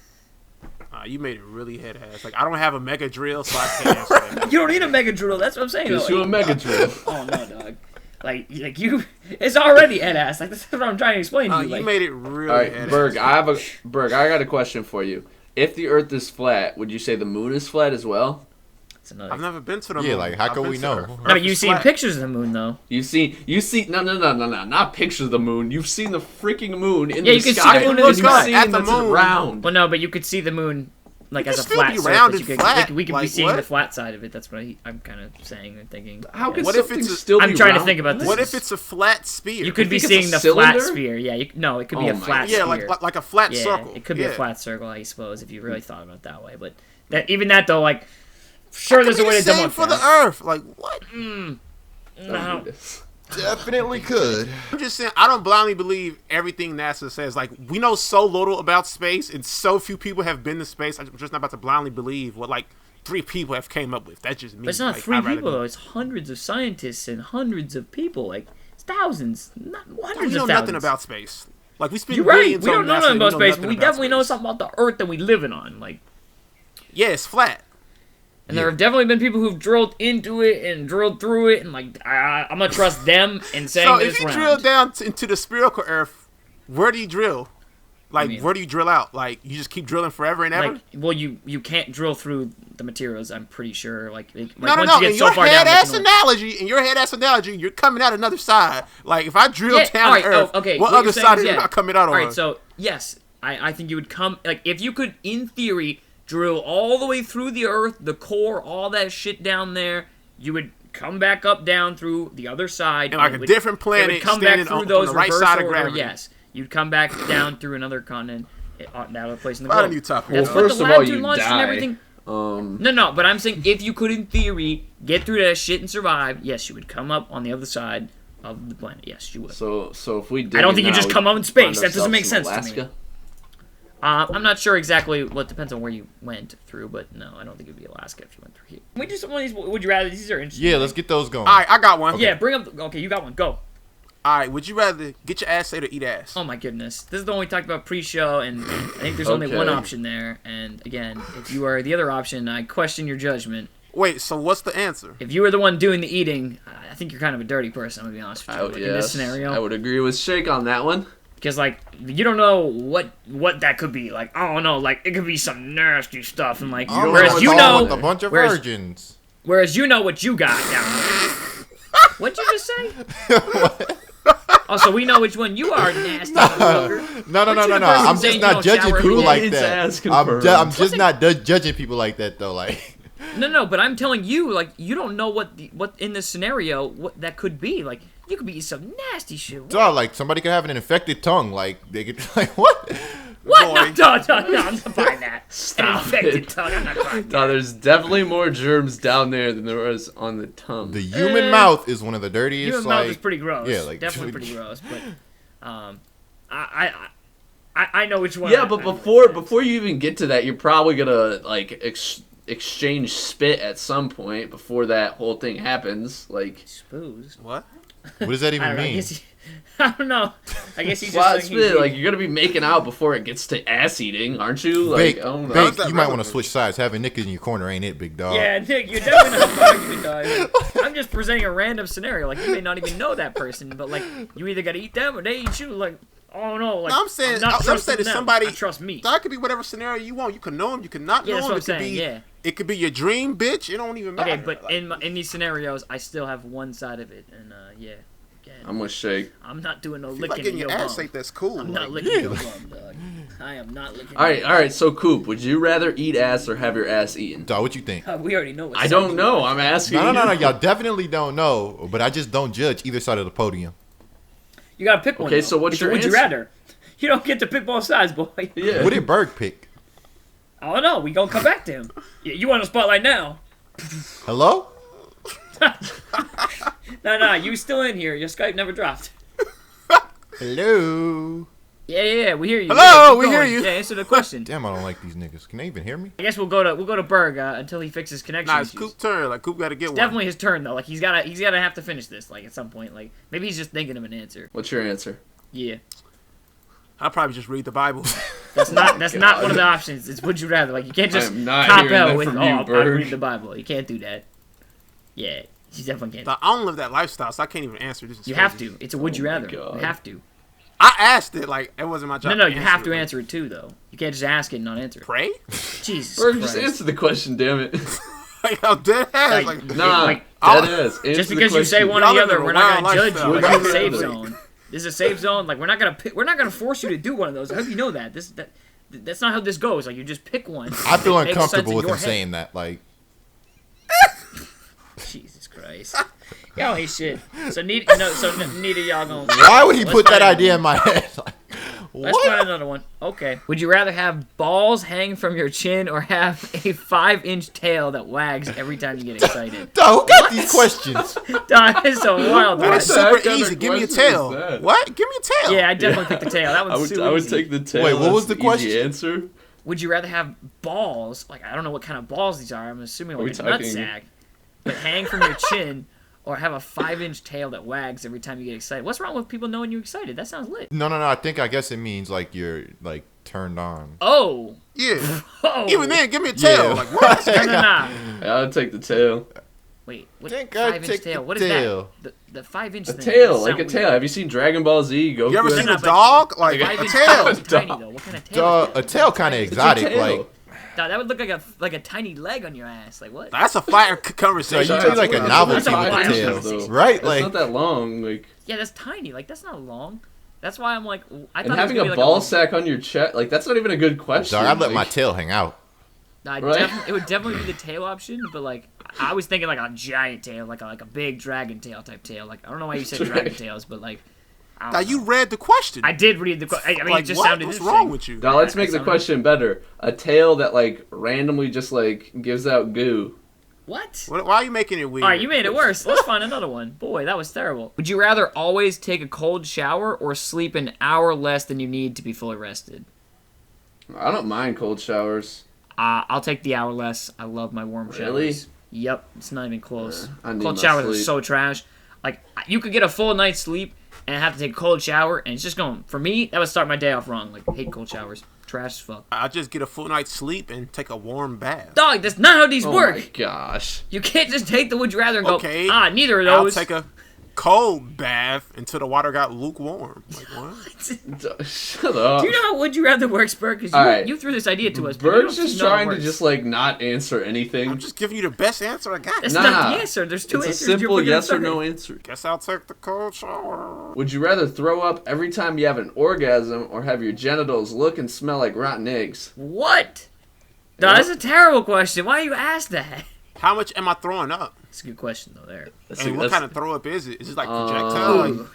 You made it really head ass. Like I don't have a mega drill, so I can't answer that. You don't need a mega drill. That's what I'm saying. Just though. do a mega drill. Oh no, dog. Like you, it's already head ass. Like that's what I'm trying to explain to you. You Like, made it really All right, head Burg, ass. I got a question for you. If the Earth is flat, would you say the moon is flat as well? that's another. I've never been to the Yeah, moon. like, how I've can been we to know? Earth. No, Earth but you've is seen flat. pictures of the moon though. You see, no, not pictures of the moon. You've seen the freaking moon in Yeah, the you can see sky. the moon in and the you've sky. seen At the that it's moon. round. Well, no, but you could see the moon like It as a can still flat be surface. round and You could, flat. we could be Like, seeing what? the flat side of it. That's what I'm kind of saying and thinking. How can What if something it's a- still be I'm trying to round? think about this. What if it's a flat sphere? You could be think it's a seeing the cylinder? flat sphere. Yeah, no, it could be Oh a my flat yeah, sphere. like a flat yeah, circle. it could be yeah. a flat circle, I suppose, if you really thought about it that way. But even that though, like, sure, there's a way to same demonstrate for the Earth. Like what? Don't No. do this. Definitely could. I'm just saying, I don't blindly believe everything NASA says. Like, we know so little about space, and so few people have been to space. I'm just not about to blindly believe what, like, 3 people have came up with. That's just me. But it's not Like, 3 I'd rather people be- though. It's hundreds of scientists and hundreds of people. Like it's thousands, not We hundreds know of nothing thousands. about space. Like, we spend You're right. We billions don't on know NASA, nothing and about space, nothing but we about definitely know space. something about the Earth that we living on. Like, Yeah, it's flat. and there have definitely been people who've drilled into it and drilled through it, and like I'm gonna trust them in saying So that if it's you round. drill down into the spherical Earth, where do you drill? Like, mean? where do you drill out? Like, you just keep drilling forever and ever? Like, well, you can't drill through the materials. I'm pretty sure. Like no. once you get In so your far down, head they ass can- analogy, you're coming out another side. Like, if I drill Yeah, down alright, the Earth, okay, what what other you're saying side is, are you yeah. not coming out on? All right, so yes, I think you would come like if you could, in theory, drill all the way through the Earth, the core, all that shit down there. You would come back up down through the other side, And like it a would- different it planet would come back standing through on those the right reverse side of order. gravity. Yes, you'd come back down through another continent, another place in the Find a globe. new topic. That's Well, what first the of lab all, to you launch and die. everything. No, but I'm saying if you could, in theory, get through that shit and survive, yes, you would come up on the other side of the planet. Yes, you would. So if we did, I don't think you just come up in space. That doesn't make sense to me. Alaska. I'm not sure exactly. Well, it depends on where you went through, but no, I don't think it'd be Alaska if you went through here. Can we do some of these? Would you rather? These are interesting. Yeah, let's get those going. All right, I got one. Yeah, bring up. Okay, you got one. Go. All right, would you rather get your ass ate or eat ass? Oh my goodness, this is the one we talked about pre-show, and I think there's only Okay. one option there. And again, if you are the other option, I question your judgment. Wait, so what's the answer? If you were the one doing the eating, I think you're kind of a dirty person. I'm gonna be honest with you. Oh, Like, in this scenario, I would agree with Shake on that one. Because, like, you don't know what that could be. Like, I don't know. Like, it could be some nasty stuff. And, like, whereas you know... With a bunch of virgins. Whereas you know what you got down there. What'd you just say? Oh, so we know which one you are, nasty motherfucker. No. I'm just not judging people like that. I'm just not judging people like that, though. Like... No, but I'm telling you, like, you don't know what in this scenario, what that could be. Like, you could be eating some nasty shit. Dog, like, somebody could have an infected tongue. Like, they could, like, what? What? No, I'm not buying that. An infected tongue, I'm not buying that. No, there's definitely more germs down there than there was on the tongue. The human mouth is one of the dirtiest. Human mouth is pretty gross. Yeah, like definitely pretty gross. But, I know which one. Yeah, but before you even get to that, you're probably gonna like exchange spit at some point before that whole thing happens. Like, suppose. What? What does that even mean? I don't know. I guess he's well, just spit. Like, you're gonna be making out before it gets to ass eating, aren't you? Like, I don't know. You might want to switch sides. Having Nick in your corner ain't it, big dog. Yeah, Nick, you're definitely not arguing, dog. I'm just presenting a random scenario. Like, you may not even know that person, but like, you either gotta eat them or they eat you. Like, oh no. Like, no, I'm saying that somebody. I trust me. That could be whatever scenario you want. You can know him. You can not know him. That's what I'm saying. Yeah. It could be your dream, bitch. It don't even matter. Okay, but like, in these scenarios, I still have one side of it, and yeah. I'm gonna shake. I'm not doing no like licking getting your your ass bum. ate. That's cool. I'm not licking your bum, dog. I am not licking. All right. So, Coop, would you rather eat ass or have your ass eaten? Dog, what you think? We already know. I don't know. I'm asking. No. Y'all definitely don't know, but I just don't judge either side of the podium. You gotta pick one. Okay, though. so what's your would answer? you rather? You don't get to pick both sides, boy. Yeah. What did Burg pick? I don't know. We gonna come back to him. You want a spotlight now? Hello? No. You still in here? Your Skype never dropped. Hello? Yeah. We hear you. Hello, yeah, we hear you. Yeah, answer the question. Damn, I don't like these niggas. Can they even hear me? I guess we'll go to Burg until he fixes connection Nah, it's issues. Coop's turn. Like, Coop got to get one. Definitely his turn though. Like he's gotta have to finish this. Like at some point. Like maybe he's just thinking of an answer. What's your answer? Yeah. I'll probably just read the Bible. That's not one of the options. It's would you rather. Like you can't just not cop hearing out that with from I Burg. read the Bible. You can't do that. Yeah, you definitely can't. I don't live that lifestyle, so I can't even answer this. You have to. It's a would you rather. God. You have to. I asked it like it wasn't my job. No, you have to answer it too, though. You can't just ask it and not answer it. Pray? Jesus Burg, Christ. just answer the question, damn it. Like how dead ass. Like, Nah, like, dead ass. just because you say one or the other, we're not gonna judge you. Would Like, you it's a safe rather? zone. This is a safe zone. Like we're not gonna force you to do one of those. I hope you know that. That's not how this goes. Like you just pick one. I feel It makes sense uncomfortable in with your him head. saying that. Like, Jesus Christ. Y'all ain't shit. So neither y'all gonna. why would he Let's put that find idea in my head? Like, Let's what? find another one. Okay. Would you rather have balls hang from your chin or have a 5-inch tail that wags every time you get excited? Dog, who got these questions? That is a wild one. That's the heck super kind of easy. Give me a question is tail. that? What? Give me a tail. Yeah, I definitely pick the tail. That one's super I would easy. take the tail. Wait, what was That's the question? Easy answer. Would you rather have balls? Like I don't know what kind of balls these are. I'm assuming Are we like a talking- nutsack, but hang from your chin, or have a 5-inch tail that wags every time you get excited. What's wrong with people knowing you're excited? That sounds lit. No. I guess it means like you're like turned on. Oh. Yeah. Oh. Even then, give me a tail. Yeah. Like what? No. I'd take the tail. Wait, what? Think I'd 5-inch take tail? the What is tail. that? The 5-inch A thing. tail, doesn't like a sound tail. weird. Have you seen Dragon Ball Z? Goku You ever has- seen No, a but- dog? Like Like a 5-inch tail. is tiny though. What kind of tail? Dog, is a that? tail kind of It's a exotic. tail. Like, Nah, that would look like a tiny leg on your ass. Like what? That's a fire so conversation. you need like a That's novelty a with the wild tail, conversation. right? It's Like, not that long. Like, Yeah, that's tiny. Like that's not long. That's why I'm like, I thought and it was having gonna be a like ball sack on your chest, like that's not even a good question. dog, I'd let like, my tail hang out. Nah, Right? it would definitely be the tail option, but like I was thinking like a giant tail, like a big dragon tail type tail. Like I don't know why you said dragon tails, but like I don't Now know. you read the question. I did read the question. I mean, like it just what? sounded What's interesting. wrong with you? Now let's make that the sounded- question better. A tail that like randomly just like gives out goo. What? Why are you making it weird? All right, you made it worse. Let's find another one. Boy, that was terrible. Would you rather always take a cold shower or sleep an hour less than you need to be fully rested? I don't mind cold showers. I'll take the hour less. I love my warm showers. Really? Yep, it's not even close. I need Cold my showers are sleep. so trash. Like you could get a full night's sleep and have to take a cold shower, and it's just going. For me, that would start my day off wrong. Like hate cold showers, trash as fuck. I just get a full night's sleep and take a warm bath. Dog, that's not how these Oh work. my gosh. You can't just take the would you rather and Okay, go. Neither of I'll those. take a cold bath until the water got lukewarm. Like what? Shut up. Do you know how would you rather works, Burg? Because you threw this idea to us. Berg's just trying to just like not answer anything. I'm just giving you the best answer I got. That's not the answer. There's two answers. It's a simple yes or no answer. Guess I'll take the cold shower. Would you rather throw up every time you have an orgasm or have your genitals look and smell like rotten eggs? What? No, that's a terrible question. Why you ask that? How much am I throwing up? That's a good question though. There. And what kind of throw up is it? Is it like projectile?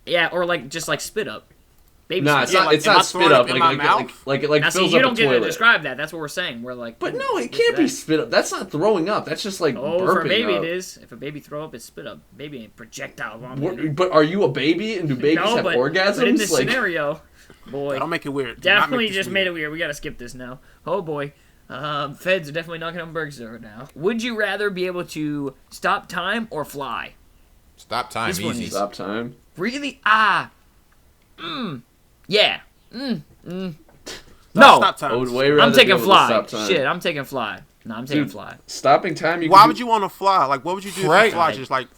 Yeah, or like just like spit up. Baby nah, spit. it's not spit up. In my mouth? Like now, fills see, up you a don't get toilet. to describe that. That's what we're saying. We're like, but no, it can't be spit up. That's not throwing up. That's just like burping for a baby up. it is. If a baby throw up, it's spit up. Baby ain't projectile But are you a baby and do babies have orgasms? But in this scenario, boy, don't make it weird. Definitely just made it weird. We gotta skip this now. Oh boy. Feds are definitely knocking on Burg's door now. Would you rather be able to stop time or fly? Stop time, This one easy. is- Stop time. Really? Yeah. No. Stop time. I would way rather I'm be taking able to fly. stop time. Shit, I'm taking fly. No, I'm taking Dude, fly. Stopping time. Why would you want to fly? Like, what would you do if Right. you fly? Just like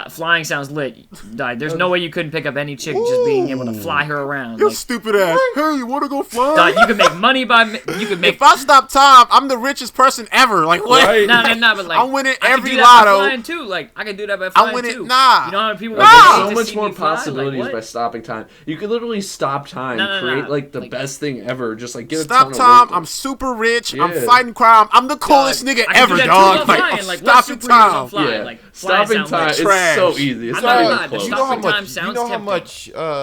Flying sounds lit. There's no way you couldn't pick up any chick just being able to fly her around. your Like, stupid ass. Hey, you want to go fly? you can make money you can make. If I stop time, I'm the richest person ever. Like what? Right. No, but like I'm winning I can every do that by lotto. flying too. Like I can do that by flying I'm winning. too. Nah. You know how many people? Like, would there's pay so to much see more me fly? Like, possibilities what? by stopping time. You could literally stop time, create like the best thing ever. Just like get a Stop ton time. of work I'm super rich. Yeah. I'm fighting crime. I'm the coolest nigga I can do ever, that too dog. while Like, flying. Like, stop what your superhero time. don't fly? Yeah. Like, flying Stopping sounds time lit. is Trash. so easy. It's I'm not not even gonna lie, close. You know how Stopping time much? sounds You know how tempting.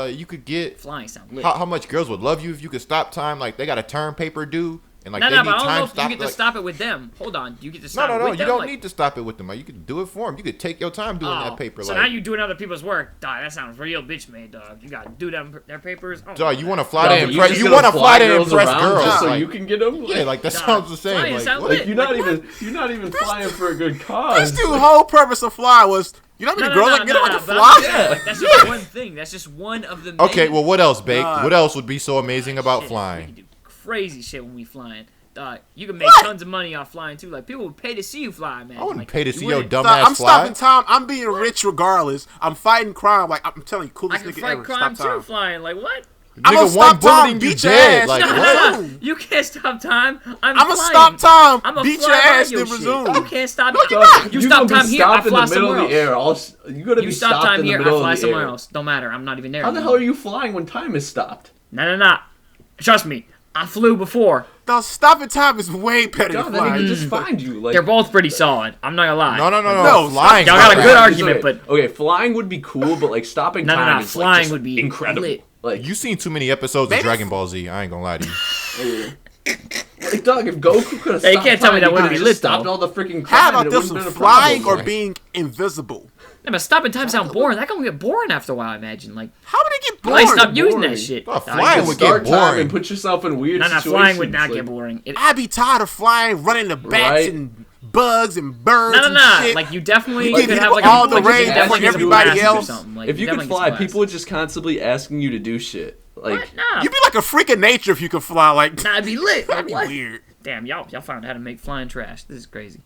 much you could get? Flying sound lit. How much girls would love you if you could stop time? Like they got a term paper due, and like No, they but need I don't know time if you stop. get to Like, stop it with them. Hold on, do you get to stop it no. with You them? don't Like, need to stop it with them. Like, you could do it for them. You could take your time doing that paper. So like, now you doing other people's work, dog. That sounds real bitch made, dog. You gotta do their papers. Oh, dog, you want to fly No, to but impress? just You gonna want to fly to girls impress around girls? just so like, you can get them. yeah, like that Dog, sounds the same. flying Like, sound what? lit. You're not even flying for a good cause. This dude's whole purpose of fly was, you know how many girls I can get on the but I'm fly? just saying, like, that's just one thing. That's just one of the. Okay, many- well, what else, Bake? God. What else would be so amazing about Shit, flying? We can do crazy shit when we flying. You can make tons of money off flying too. Like people would pay to see you fly, man. I wouldn't Like, pay to you see your wouldn't- dumb Stop, ass I'm fly. stopping time. I'm being rich regardless. I'm fighting crime. Like I'm telling you, I coolest can nigga fight ever. crime Stop too time. flying. Like what? I'm gonna Nigga, one stop bullet time, and you beat your dead. ass. Like, No, what? no. You can't stop time. I'm I'ma flying. stop time, I'ma beat fly your by ass, your then shit. resume. You can't stop. Dog, You you stop gonna time be here. I stopped in fly the middle somewhere of the else. air. You gotta You be stop stopped time in the here. I middle fly of the somewhere air. else. Don't matter. I'm not even there. How the hell are you flying when time is stopped? No. Trust me. I flew before. The stopping time is way better God, than then he flying. can just find you. Like They're both pretty solid. I'm not gonna lie. No. No, Flying. Y'all got a good argument, okay, but okay, flying would be cool, but like stopping No, time is flying like, just would be incredible. lit. Like You seen too many episodes of Dragon Ball Z. I ain't gonna lie to you. Like, dog, if Goku could have Hey, you stopped can't tell me time, that he wouldn't could've be just lit, stopped though. all the freaking crime. How about and it this wouldn't one? have been a problem. Flying or being invisible? Yeah, but stopping time sound boring. That gonna get boring after a while. I imagine. Like, How would it get why boring? stop using boring. that shit? Oh, Nah, flying you would just- Start get time boring. and put yourself in weird Nah, situations. flying would not like, get boring. I'd be tired of flying, running the bats Right. and bugs and birds No. and shit. Like you definitely You could get have like all a the like, you rain could definitely from get some everybody glasses or else. something. Like, If you could definitely fly, get some people would just constantly asking you to do shit. Like, glasses. Nah, You'd be like a freak of nature if you could fly. Like nah, it'd be lit. that'd Like, be what? weird. Damn, y'all found how to make flying trash. This is crazy.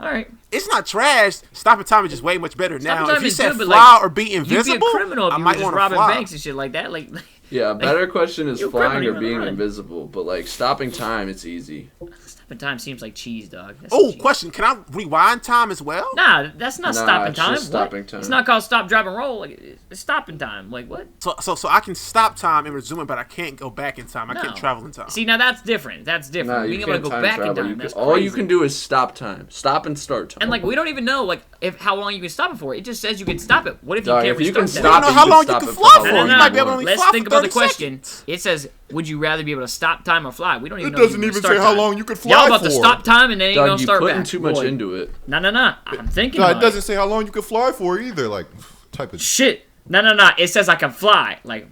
All right, It's not trash. Stopping time is just way much better now. time If you is said good, but, fly like, or be you'd invisible, be a criminal if I you were might just want to robbing fly. banks and shit like that. Like, yeah, a better question is you're flying or criminal being running. invisible. But like stopping time, it's easy. stopping time seems like cheese, dog. That's Oh, cheese. question: can I rewind time as well? Nah, that's not Nah, stopping it's time. just What? stopping time. It's not called stop, drop, and roll. Like, it's stopping time. Like what? So I can stop time and resume it, but I can't go back in time. I can't No. travel in time. See, now that's different. That's different. Nah, Being you able to can't go time back travel. in time. You That's can, all you crazy. can do is stop time. Stop and start time. And like we don't even know like if how long you can stop it for. It just says you can stop it. What if you Dog, can't if you can restart We that? don't know it, how you long can you stop can it for fly how for. No, long You no, might be no. able to only Let's fly think for about the 30 question. seconds. It says, would you rather be able to stop time or fly? We don't even It know. if doesn't you can even start say how time. long you could fly Y'all about for. to stop time and then ain't Dog, gonna you start putting back. too much Boy. into it. No. I'm thinking No, it about doesn't say how long you could fly for either. Like, type of. Shit. No. It says I can fly. Like.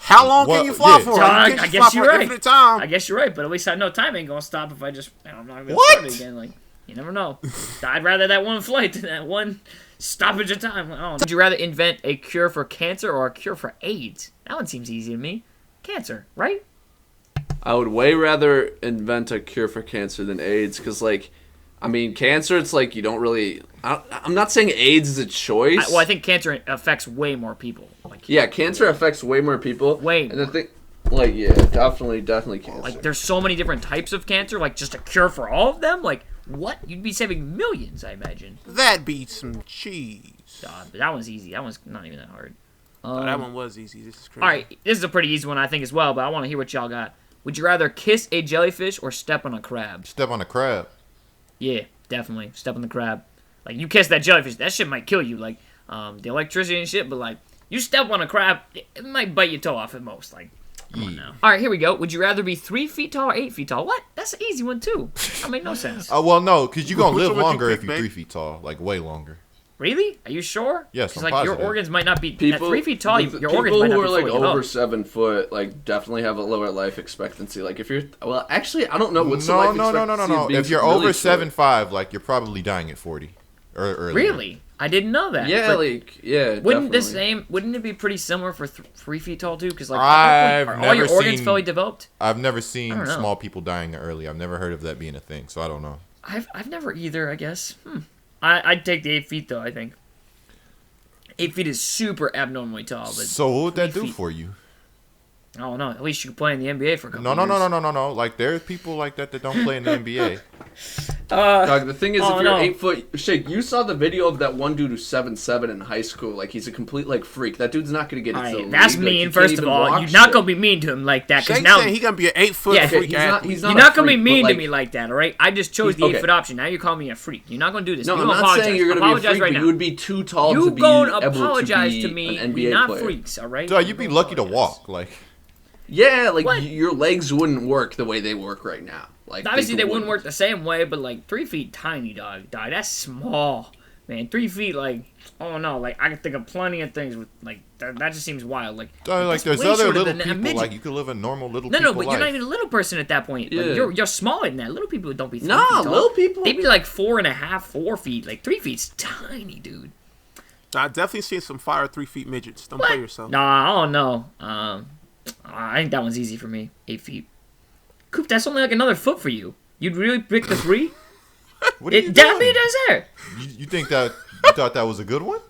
How long Well, can you fly yeah. for? You Dog, can't I just guess fly you're for right. infinite time. I guess you're right, but at least I know time ain't gonna stop if I just. I'm not gonna What? start it again. Like you never know. I'd rather that one flight than that one stoppage of time. Like, oh. Would you rather invent a cure for cancer or a cure for AIDS? That one seems easy to me. Cancer, right? I would way rather invent a cure for cancer than AIDS, because like I mean, cancer, it's like you don't really... I'm not saying AIDS is a choice. I think cancer affects way more people. Like, yeah, cancer affects way more people. Way more. And the thing, like, yeah, definitely cancer. Like, there's so many different types of cancer. Like, just a cure for all of them? Like, what? You'd be saving millions, I imagine. That beats some cheese. God, but that one's easy. That one's not even that hard. That one was easy. This is crazy. All right, this is a pretty easy one, I think, as well, but I want to hear what y'all got. Would you rather kiss a jellyfish or step on a crab? Step on a crab. Yeah, definitely. Step on the crab. Like, you kiss that jellyfish, that shit might kill you. Like, the electricity and shit, but, like, you step on a crab, it might bite your toe off at most. Like, come on now. All right, here we go. Would you rather be 3 feet tall or 8 feet tall? What? That's an easy one, too. That made no sense. Well, no, because you're going to live Which one would you longer pick, if you're babe? 3 feet tall. Like, way longer. Really? Are you sure? Yes, Because, I'm like, your positive. organs might not be... People, at 3 feet tall, your people organs might not who be are like fully over developed. 7 foot, like, definitely have a lower life expectancy. Like, if you're... Well, actually, I don't know. What's the No. life expectancy of being If you're really over short? 7'5", like, you're probably dying at 40. Or earlier. Really? I didn't know that. Yeah, But like, yeah, wouldn't definitely. Wouldn't it be pretty similar for 3 feet tall, too? Because, like, I've are all your never organs seen- fully developed? I've never I seen don't know. small people dying early. I've never heard of that being a thing, so I don't know. I've never either, I guess. I'd take the 8 feet, though, I think. 8 feet is super abnormally tall, but So what would that 3 do feet- for you? I don't know. At least you could play in the NBA for a couple No. years. Like, there's people like that don't play in the NBA. Dog, the thing is, Oh, if you're no. 8 foot, Shake, you saw the video of that one dude who's 7'7" in high school. Like, he's a complete like freak. That dude's not gonna get into the Alright, league. that's Like, mean, he can't first of even all. walk You're not shit. going to be mean to him like that, because Shake now... saying he gonna be an 8 foot Yeah, freak he's not- athlete. he's You're a not going to be freak, mean but, to like- me like that, alright? I just chose the Okay. 8 foot option. Now you're calling me a freak. You're not going to do this. No, you I'm not apologize. saying you're gonna be a Apologize freak, right but now. you would be too tall You to be go and able apologize to to be me. an NBA We're not player. freaks, alright? Dude, you'd be lucky to walk. Like, Yeah, like What? your legs wouldn't work the way they work right now. Like Obviously, they wouldn't work the same way, but, like, 3 feet tiny, dog. That's small. Man, 3 feet, like, oh, no. Like, I can think of plenty of things with, like, that just seems wild. Like, like that's there's way other shorter little than a people. midget. Like, you could live a normal little No, people but life. you're not even a little person at that point. Like, Yeah. you're smaller than that. Little people don't be 3 Nah, feet tall. little people- They'd be like 4.5, 4 feet. Like 3 feet's tiny, dude. I definitely seen some fire 3 feet midgets. Don't What? play yourself. Nah, I don't know. I think that one's easy for me. 8 feet. Coop, that's only like another foot for you. You'd really pick the 3? What are you Damn doing? it, does there. You think that you thought that was a good one?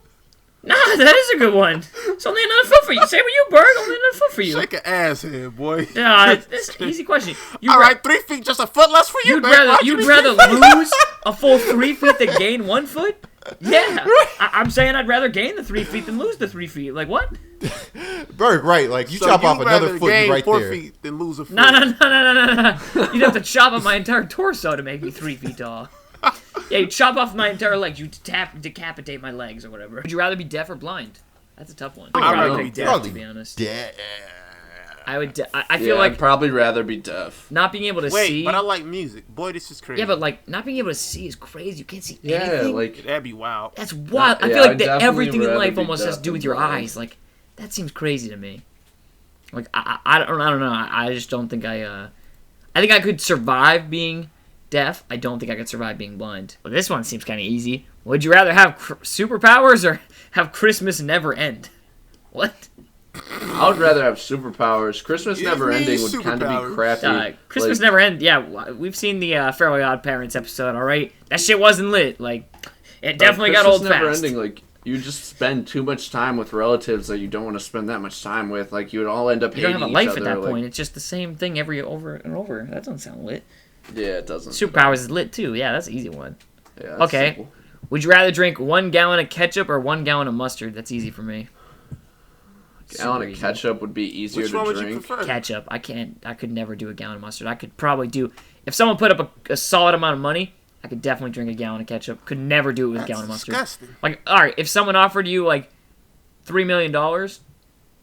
Nah, that is a good one. It's only another foot for you. Same with you, Burg. Only another foot for you. Shake an ass head, boy. Nah, it's an easy question. All right, 3 feet, just a foot less for you, You'd man. rather Why'd you you'd be- rather lose a full 3 feet than gain 1 foot? Yeah, I'm saying I'd rather gain the 3 feet than lose the 3 feet. Like what? Burg, right? Like, you So chop you'd off another rather foot gain right 4 there. feet than lose a foot. No. You'd have to chop off my entire torso to make me 3 feet tall. Yeah, you chop off my entire legs. You decapitate my legs or whatever. Would you rather be deaf or blind? That's a tough one. I'd I'd rather probably be pick deaf. deaf, to be honest. Yeah. I would. I Yeah, feel I'd like probably rather be deaf. not being able to Wait, see. but I like music. Boy, this is crazy. Yeah, but like not being able to see is crazy. You can't see Yeah, anything. like That'd be wild. That's wild. I Yeah, feel like I'd that definitely everything in rather life be almost has deaf to do with than your blind. eyes. Like that seems crazy to me. Like I don't know. I just don't think I think I could survive being deaf. I don't think I could survive being blind. But this one seems kind of easy. Would you rather have superpowers or have Christmas never end? What? I would rather have superpowers. Christmas Give never me ending would kind of superpowers. be crappy. Christmas Like, never end. Yeah, we've seen the Fairly Odd Parents episode. All right, that shit wasn't lit. Like, it definitely got old Christmas never fast. ending. Like you just spend too much time with relatives that you don't want to spend that much time with. Like you would all end up You don't hating have a life each at other. that like, point. It's just the same thing every over and over. That doesn't sound lit. Yeah, it doesn't. Superpowers is lit too. Yeah, that's an easy one. Yeah, that's Okay. simple. Would you rather drink 1 gallon of ketchup or 1 gallon of mustard? That's easy for me. Gallon Super of easy. ketchup would be easier Which to one would you drink. prefer? Ketchup. I could never do a gallon of mustard. I could probably do if someone put up a solid amount of money. I could definitely drink a gallon of ketchup. Could never do it with a gallon of mustard. Disgusting. Like, all right, if someone offered you like $3 million,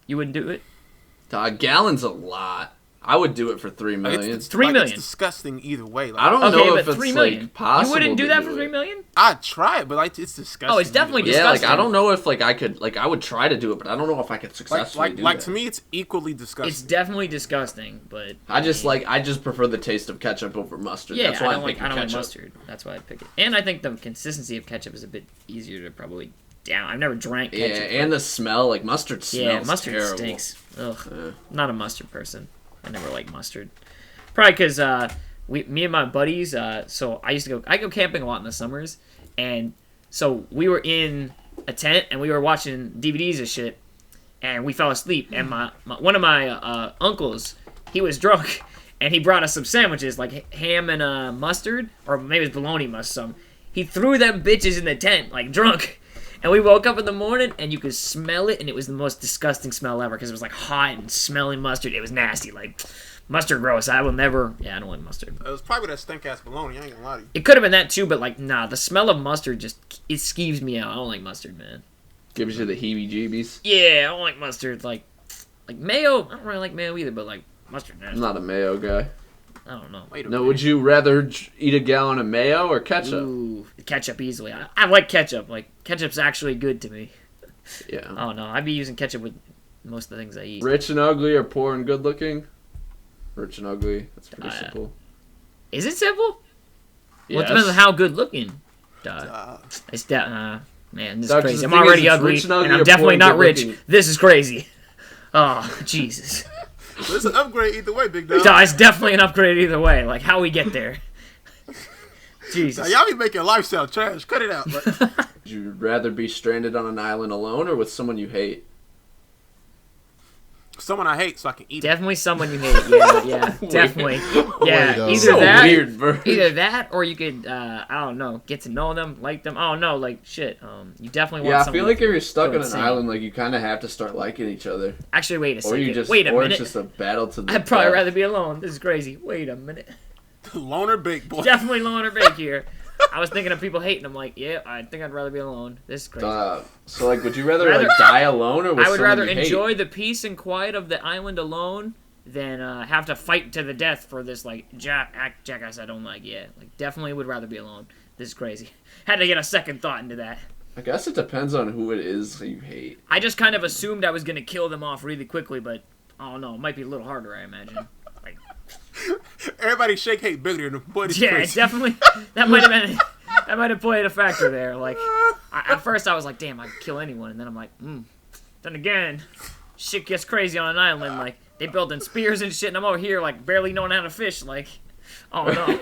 you wouldn't do it. A gallon's a lot. I would do it for $3 Like, million. it's, $3 like, million. It's disgusting either way. Like, I don't Okay, know but if it's $3 million. like possible. You wouldn't do to that for $3 it. million? I'd try it, but like it's disgusting. Oh, it's definitely either way. Yeah, like disgusting. I don't know if like I could like I would try to do it, but I don't know if I could successfully do like that. to me, it's equally disgusting. It's definitely disgusting, but I just prefer the taste of ketchup over mustard. yeah, That's why I I'm don't like picking ketchup. mustard. That's why I pick it. And I think the consistency of ketchup is a bit easier to probably down. I've never drank Yeah, ketchup. and the smell, like mustard smells yeah, mustard terrible. stinks. Ugh, Yeah. not a mustard person. I never liked mustard. Probably because me and my buddies. So I go camping a lot in the summers, and so we were in a tent and we were watching DVDs and shit, and we fell asleep. And one of my uncles, he was drunk, and he brought us some sandwiches like ham and mustard, or maybe it was bologna mustard. He threw them bitches in the tent like drunk. And we woke up in the morning, and you could smell it, and it was the most disgusting smell ever because it was like hot and smelling mustard. It was nasty, like mustard gross. I will never. Yeah, I don't like mustard. It was probably that stink ass bologna. I ain't gonna lie to you. It could have been that too, but like nah, the smell of mustard it skeeves me out. I don't like mustard, man. Gives you the heebie-jeebies. Yeah, I don't like mustard. Like mayo. I don't really like mayo either, but like mustard. Nasty. I'm not a mayo guy. I don't know. No, would you rather eat a gallon of mayo or ketchup? Ooh, ketchup easily. I like ketchup. Like ketchup's actually good to me. Yeah. Oh no, I'd be using ketchup with most of the things I eat. Rich and ugly or poor and good looking? Rich and ugly. That's pretty simple. Is it simple? Yes. Well, it depends on how good looking. It's man, this is crazy. I'm already ugly, and I'm definitely not rich. This is crazy. Oh, Jesus. It's an upgrade either way, big dog. It's definitely an upgrade either way. Like, how we get there. Jesus. Now, y'all be making lifestyle trash. Cut it out. But. Would you rather be stranded on an island alone or with someone you hate? Someone I hate so I can eat Definitely someone you hate. Yeah, definitely. Yeah, either so that, weird, bro. Either that, or you could, I don't know, get to know them, like them. I don't know, like shit. You definitely want. Yeah, I feel like if you're stuck on an island, like you kind of have to start liking each other. Actually, wait a second. Wait a minute. It's just a battle to the. I'd probably rather be alone. This is crazy. Wait a minute. Loner big boy. Definitely loner big here. I was thinking of people hating. I'm like, yeah, I think I'd rather be alone. This is crazy. So, like, would you rather like die alone or with I would someone rather you enjoy hate? the peace and quiet of the island alone than have to fight to the death for this, like, jackass I don't like. Yeah, like, definitely would rather be alone. This is crazy. Had to get a second thought into that. I guess it depends on who it is that you hate. I just kind of assumed I was going to kill them off really quickly, but I don't know. It might be a little harder, I imagine. Like, everybody shake hate bigger than boy. Yeah, crazy. Definitely. That might have played a factor there. Like, at first I was like, damn, I'd kill anyone. And then I'm like, Then again, shit gets crazy on an island. Like, they building spears and shit, and I'm over here, like, barely knowing how to fish. Like, oh no.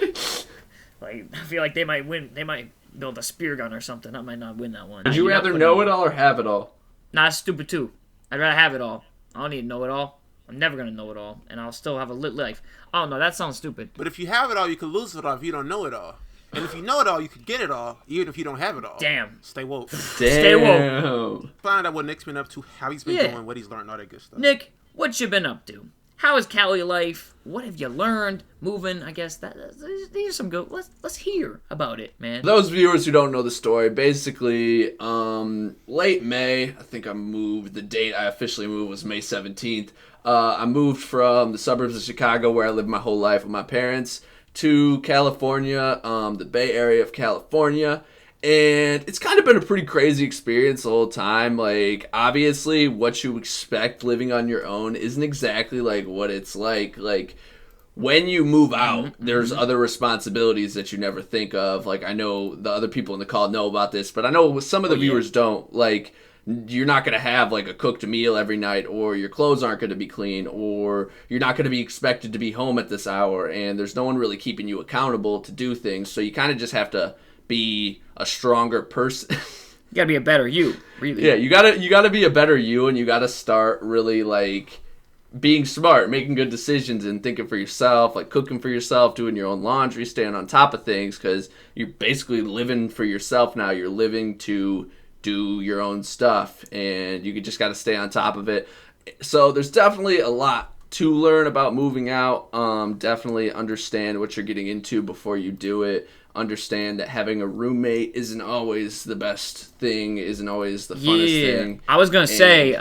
Like, I feel like they might win. They might build a spear gun or something. I might not win that one. Would you rather know it all or have it all? Nah, it's stupid too. I'd rather have it all. I don't need to know it all. I'm never going to know it all. And I'll still have a lit life. Oh no, that sounds stupid. But if you have it all, you can lose it all if you don't know it all. And if you know it all, you can get it all, even if you don't have it all. Damn. Stay woke. Stay woke. Find out what Nick's been up to, how he's been doing, what he's learned, all that good stuff. Nick, what you been up to? How is Cali life? What have you learned? Moving, I guess. These are some good. Let's hear about it, man. Those viewers who don't know the story, basically, late May, I think I moved. The date I officially moved was May 17th. I moved from the suburbs of Chicago, where I lived my whole life with my parents, to California, the Bay Area of California. And it's kind of been a pretty crazy experience the whole time. Like, obviously, what you expect living on your own isn't exactly like what it's like. Like, when you move out, there's other responsibilities that you never think of. Like, I know the other people in the call know about this, but I know some of the viewers don't. Like, you're not going to have, like, a cooked meal every night, or your clothes aren't going to be clean, or you're not going to be expected to be home at this hour, and there's no one really keeping you accountable to do things. So you kind of just have to be a stronger person. You gotta be a better you, really. Yeah, you gotta be a better you, and you gotta start really, like, being smart, making good decisions, and thinking for yourself, like cooking for yourself, doing your own laundry, staying on top of things, because you're basically living for yourself now. You're living to do your own stuff, and you just gotta stay on top of it. So there's definitely a lot to learn about moving out. Definitely understand what you're getting into before you do it. Understand that having a roommate isn't always the best thing, isn't always the funnest thing. I was going to say,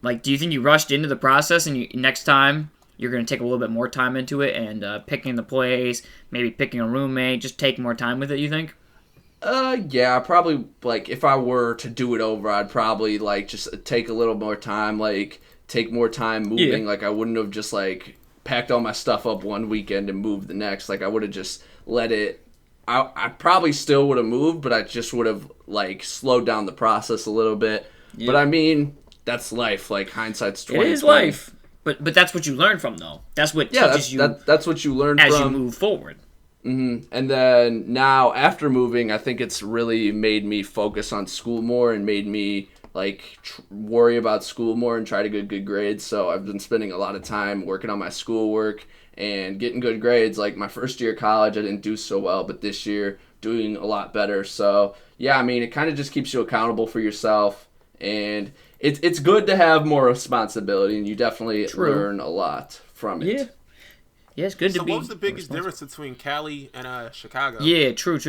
like, do you think you rushed into the process and next time you're going to take a little bit more time into it and picking the place, maybe picking a roommate, just take more time with it, you think? Yeah, probably, like, if I were to do it over, I'd probably, like, just take a little more time, like, take more time moving. Yeah. Like, I wouldn't have just, like, packed all my stuff up one weekend and moved the next. Like, I would have just let it. I probably still would have moved, but I just would have, like, slowed down the process a little bit. Yeah. But I mean, that's life. Like, hindsight's 2020. It is life. But that's what you learn from, though. That's what Yeah, teaches you that's what you learn as from you move forward. And then now after moving, I think it's really made me focus on school more and made me like worry about school more and try to get good grades. So I've been spending a lot of time working on my schoolwork and getting good grades. Like my first year of college, I didn't do so well, but this year doing a lot better. So yeah, I mean, it kind of just keeps you accountable for yourself, and it's good to have more responsibility, and you definitely learn a lot from it. Yeah. Yeah, it's good to be. So, what's the biggest difference between Cali and Chicago? Yeah, true.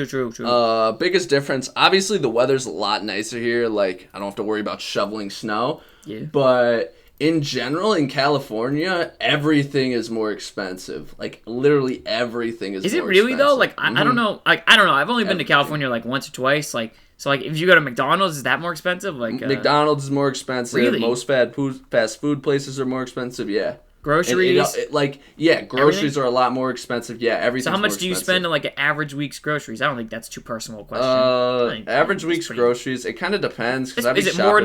Biggest difference, obviously the weather's a lot nicer here. Like, I don't have to worry about shoveling snow. Yeah. But in general, in California, everything is more expensive. Like, literally everything is more expensive. Is it really, though? Like, I don't know. Like, I don't know. I've only been to California, like, once or twice. Like, so, like, if you go to McDonald's, is that more expensive? Like, McDonald's is more expensive. Really? Most fast food places are more expensive, yeah. Groceries? Groceries are a lot more expensive. Yeah, everything's So how much more do you expensive. spend on, like, an average week's groceries? I don't think that's too personal a question. Average week's groceries, it kind of depends. Cause Is it more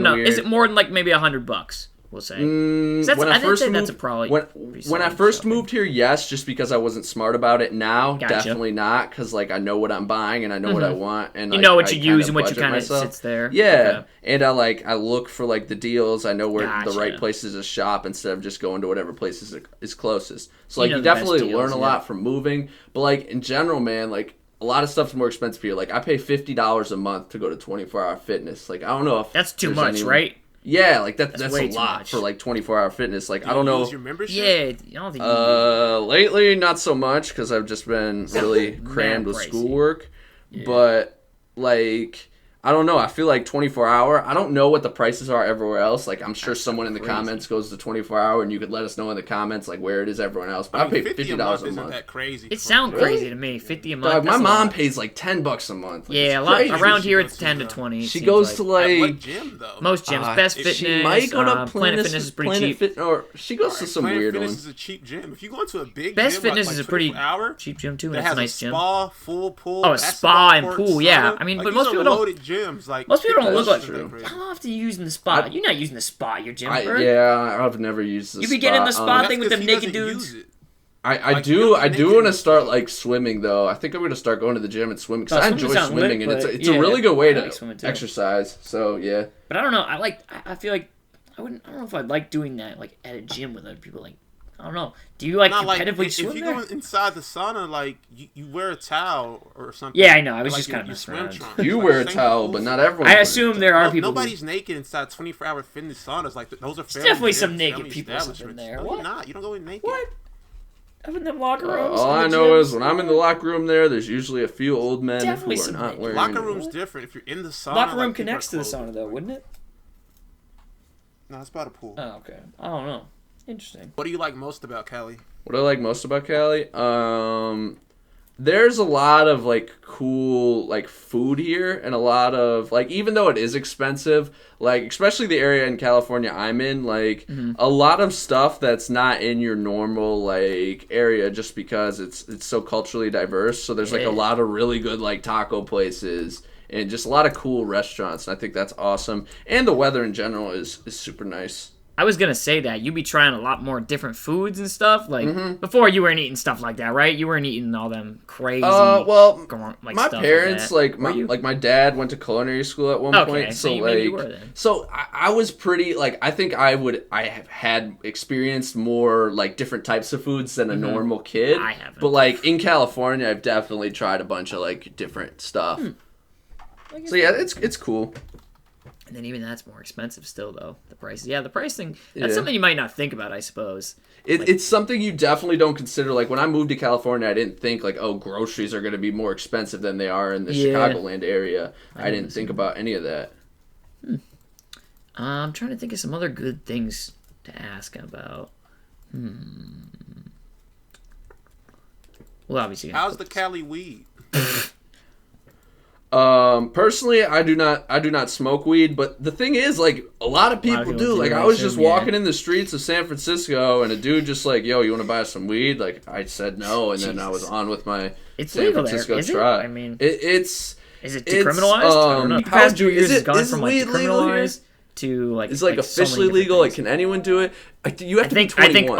than, like, maybe $100? We'll say. When I first moved, that's a probably when I first moved here, yes, just because I wasn't smart about it. Now, definitely not, because like I know what I'm buying and I know what I want, and you know what you use and what you kind of sits there. Yeah, and I look for like the deals. I know where the right places to shop instead of just going to whatever place is closest. So like you definitely learn a lot from moving, but like in general, man, like a lot of stuff's more expensive here. Like I pay $50 a month to go to 24-hour fitness. Like I don't know if that's too much, right? Yeah, like that's a lot for like 24-hour fitness. Like I don't know. Your membership? Yeah, I don't think. Lately not so much because I've just been really crammed with schoolwork. Yeah. But like I don't know. I feel like 24-hour. I don't know what the prices are everywhere else. Like I'm sure someone in the comments goes to 24-hour, and you could let us know in the comments like where it is everyone else. But I pay $50 a month. Isn't that crazy? It sounds crazy to me. $50 a month. Dog, my mom pays like $10 a month. Like, yeah, a lot around here it's 10 to 20. She goes to like what gym though? Most gyms, Best Fitness. She might go to Planet Fitness is pretty cheap. Or she goes to some weird one. Planet Fitness is a cheap gym. If you go into a big Best gym, Fitness like is a pretty cheap gym too. That's a nice gym. Spa, full pool. Oh, a spa and pool. Yeah, I mean, but most people don't. Loaded gyms, like most people don't look like. True. How often are you using the spa? You're not using the spa at your gym, Burg. Yeah, I've never used the spa. You be getting the spa thing with them naked dudes? I do want to start like swimming though. I think I'm gonna start going to the gym and swimming because I enjoy swimming and it's a really good way to exercise. So yeah. But I don't know. I feel like I don't know if I'd like doing that like at a gym with other people. Like I don't know. Do you like competitively swim? If you go inside the sauna, like you wear a towel or something. Yeah, I know. I was just kind of messing around. You wear a towel, but not everyone. I assume there are people. Nobody's naked inside 24-hour fitness saunas. Like those are definitely some naked people in there. No, you're not. You don't go in naked. What? Up in the locker rooms. All I know is when I'm in the locker room there's usually a few old men who are not wearing. Locker room's different. If you're in the sauna, locker room connects to the sauna though, wouldn't it? No, it's by the pool. Oh, okay. I don't know. Interesting. What do you like most about Cali? What I like most about Cali? There's a lot of like cool like food here and a lot of like even though it is expensive, like especially the area in California I'm in, like a lot of stuff that's not in your normal like area just because it's so culturally diverse. So there's like a lot of really good like taco places and just a lot of cool restaurants, and I think that's awesome. And the weather in general is super nice. I was gonna say that you be trying a lot more different foods and stuff. Like before, you weren't eating stuff like that, right? You weren't eating all them crazy. Well, like, my stuff parents, like my dad went to culinary school at one point, so maybe you were then. So I was pretty like I think I have had experienced more like different types of foods than a normal kid. I haven't, but like in California, I've definitely tried a bunch of like different stuff. So yeah, it's cool. And then even that's more expensive still, though. The prices. Yeah, the pricing, that's something you might not think about, I suppose. It's something you definitely don't consider. Like, when I moved to California, I didn't think, like, oh, groceries are going to be more expensive than they are in the Chicagoland area. I didn't think about any of that. I'm trying to think of some other good things to ask about. Well, obviously. How's the Cali weed? Personally, I do not smoke weed, but the thing is, like, a lot of people do. Like, I was just walking in the streets of San Francisco, and a dude just like, yo, you want to buy some weed? Like, I said no, and then I was on with my San Francisco trip. I mean, it's is it decriminalized? I don't know. The past 2 years has gone from like decriminalized to like. It's like officially legal. Like, can anyone do it? You have to be 21.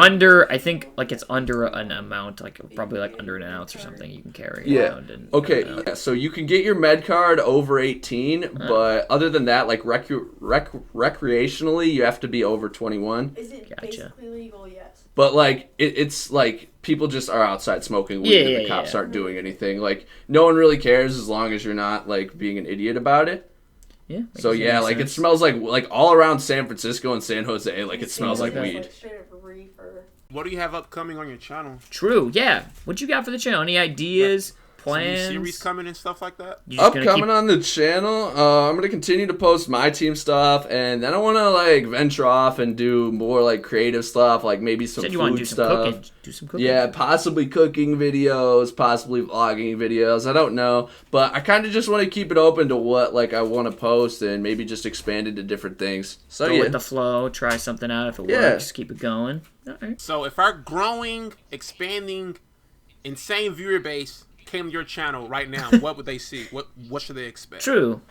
I think like it's under an amount, like probably like under an ounce or something. You can carry around. And, okay. Yeah, so you can get your med card over 18, but other than that, like recreationally, you have to be over 21. Is it basically legal? Yes. But like it's like people just are outside smoking weed and the cops aren't doing anything. Like no one really cares as long as you're not like being an idiot about it. Yeah. So yeah, like sense. It smells like all around San Francisco and San Jose, like it smells like weed. Like straight up reefer. What do you have upcoming on your channel? True, yeah. What you got for the channel? Any ideas, plans? Some series coming and stuff like that? Upcoming on the channel, I'm gonna continue to post my team stuff, and then I want to like venture off and do more like creative stuff, like maybe some food stuff. Do some cooking. Yeah, possibly cooking videos, possibly vlogging videos. I don't know, but I kind of just want to keep it open to what like I want to post, and maybe just expand it to different things. So go with the flow, try something out. If it works, keep it going. All right. So if our growing, expanding, insane viewer base came to your channel right now, what would they see? What should they expect? True.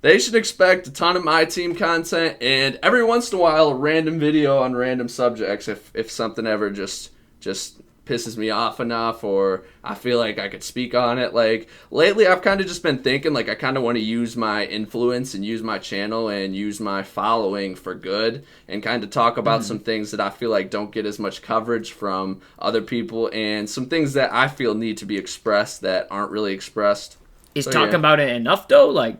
They should expect a ton of my team content, and every once in a while a random video on random subjects if something ever just pisses me off enough, or I feel like I could speak on it. Like lately I've kind of just been thinking like I kind of want to use my influence and use my channel and use my following for good, and kind of talk about some things that I feel like don't get as much coverage from other people, and some things that I feel need to be expressed that aren't really expressed. Is talking about it enough though? Like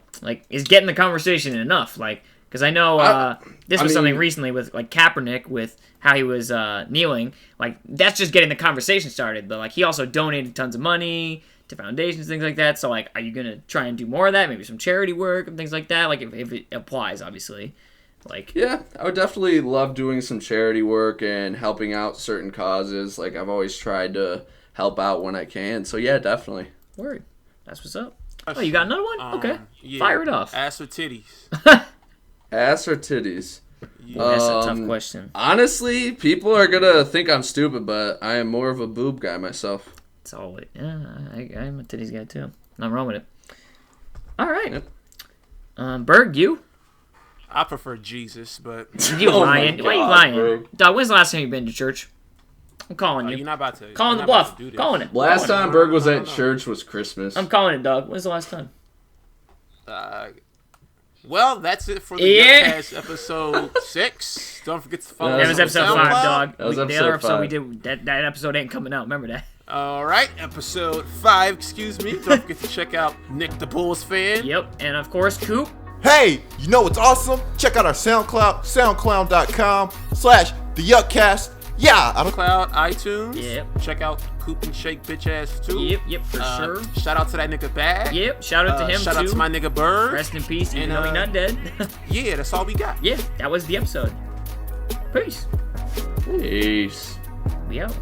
is getting the conversation enough? Like, because I know this was something recently with like Kaepernick with how he was kneeling. Like that's just getting the conversation started. But like he also donated tons of money to foundations, things like that. So like, are you gonna try and do more of that? Maybe some charity work and things like that. Like if it applies, obviously. Like yeah, I would definitely love doing some charity work and helping out certain causes. Like I've always tried to help out when I can. So yeah, definitely. Word. That's what's up. Oh, you got another one? Okay. Yeah. Fire it off. Ass or titties? Ass or titties? Yeah, that's a tough question. Honestly, people are going to think I'm stupid, but I am more of a boob guy myself. It's all I'm a titties guy too. Nothing wrong with it. All right. Yep. Burg, you? I prefer Jesus, but... You lying? Why are you lying? Bro. Dog, when's the last time you've been to church? I'm calling you. You're not about to. Calling the bluff. Calling it. Last time Burg was at church was Christmas. I'm calling it, dog. When's the last time? Well, that's it for the TheYuckCast episode 6. Don't forget to follow us. That was episode 5, dog. That was the episode other episode 5. we did, that episode ain't coming out. Remember that. All right, episode 5, excuse me. Don't forget to check out Nick the Bulls fan. Yep, and of course, Coop. Hey, you know what's awesome? Check out our SoundCloud, soundcloud.com/TheYuckCast. Yeah, SoundCloud, iTunes. Yep. Check out Coop and Shake bitch ass too. Yep, for sure. Shout out to that nigga Bag. Yep, shout out to him shout too. Shout out to my nigga Burg. Rest in peace, even though he's not dead. Yeah, that's all we got. Yeah, that was the episode. Peace. Peace. We out.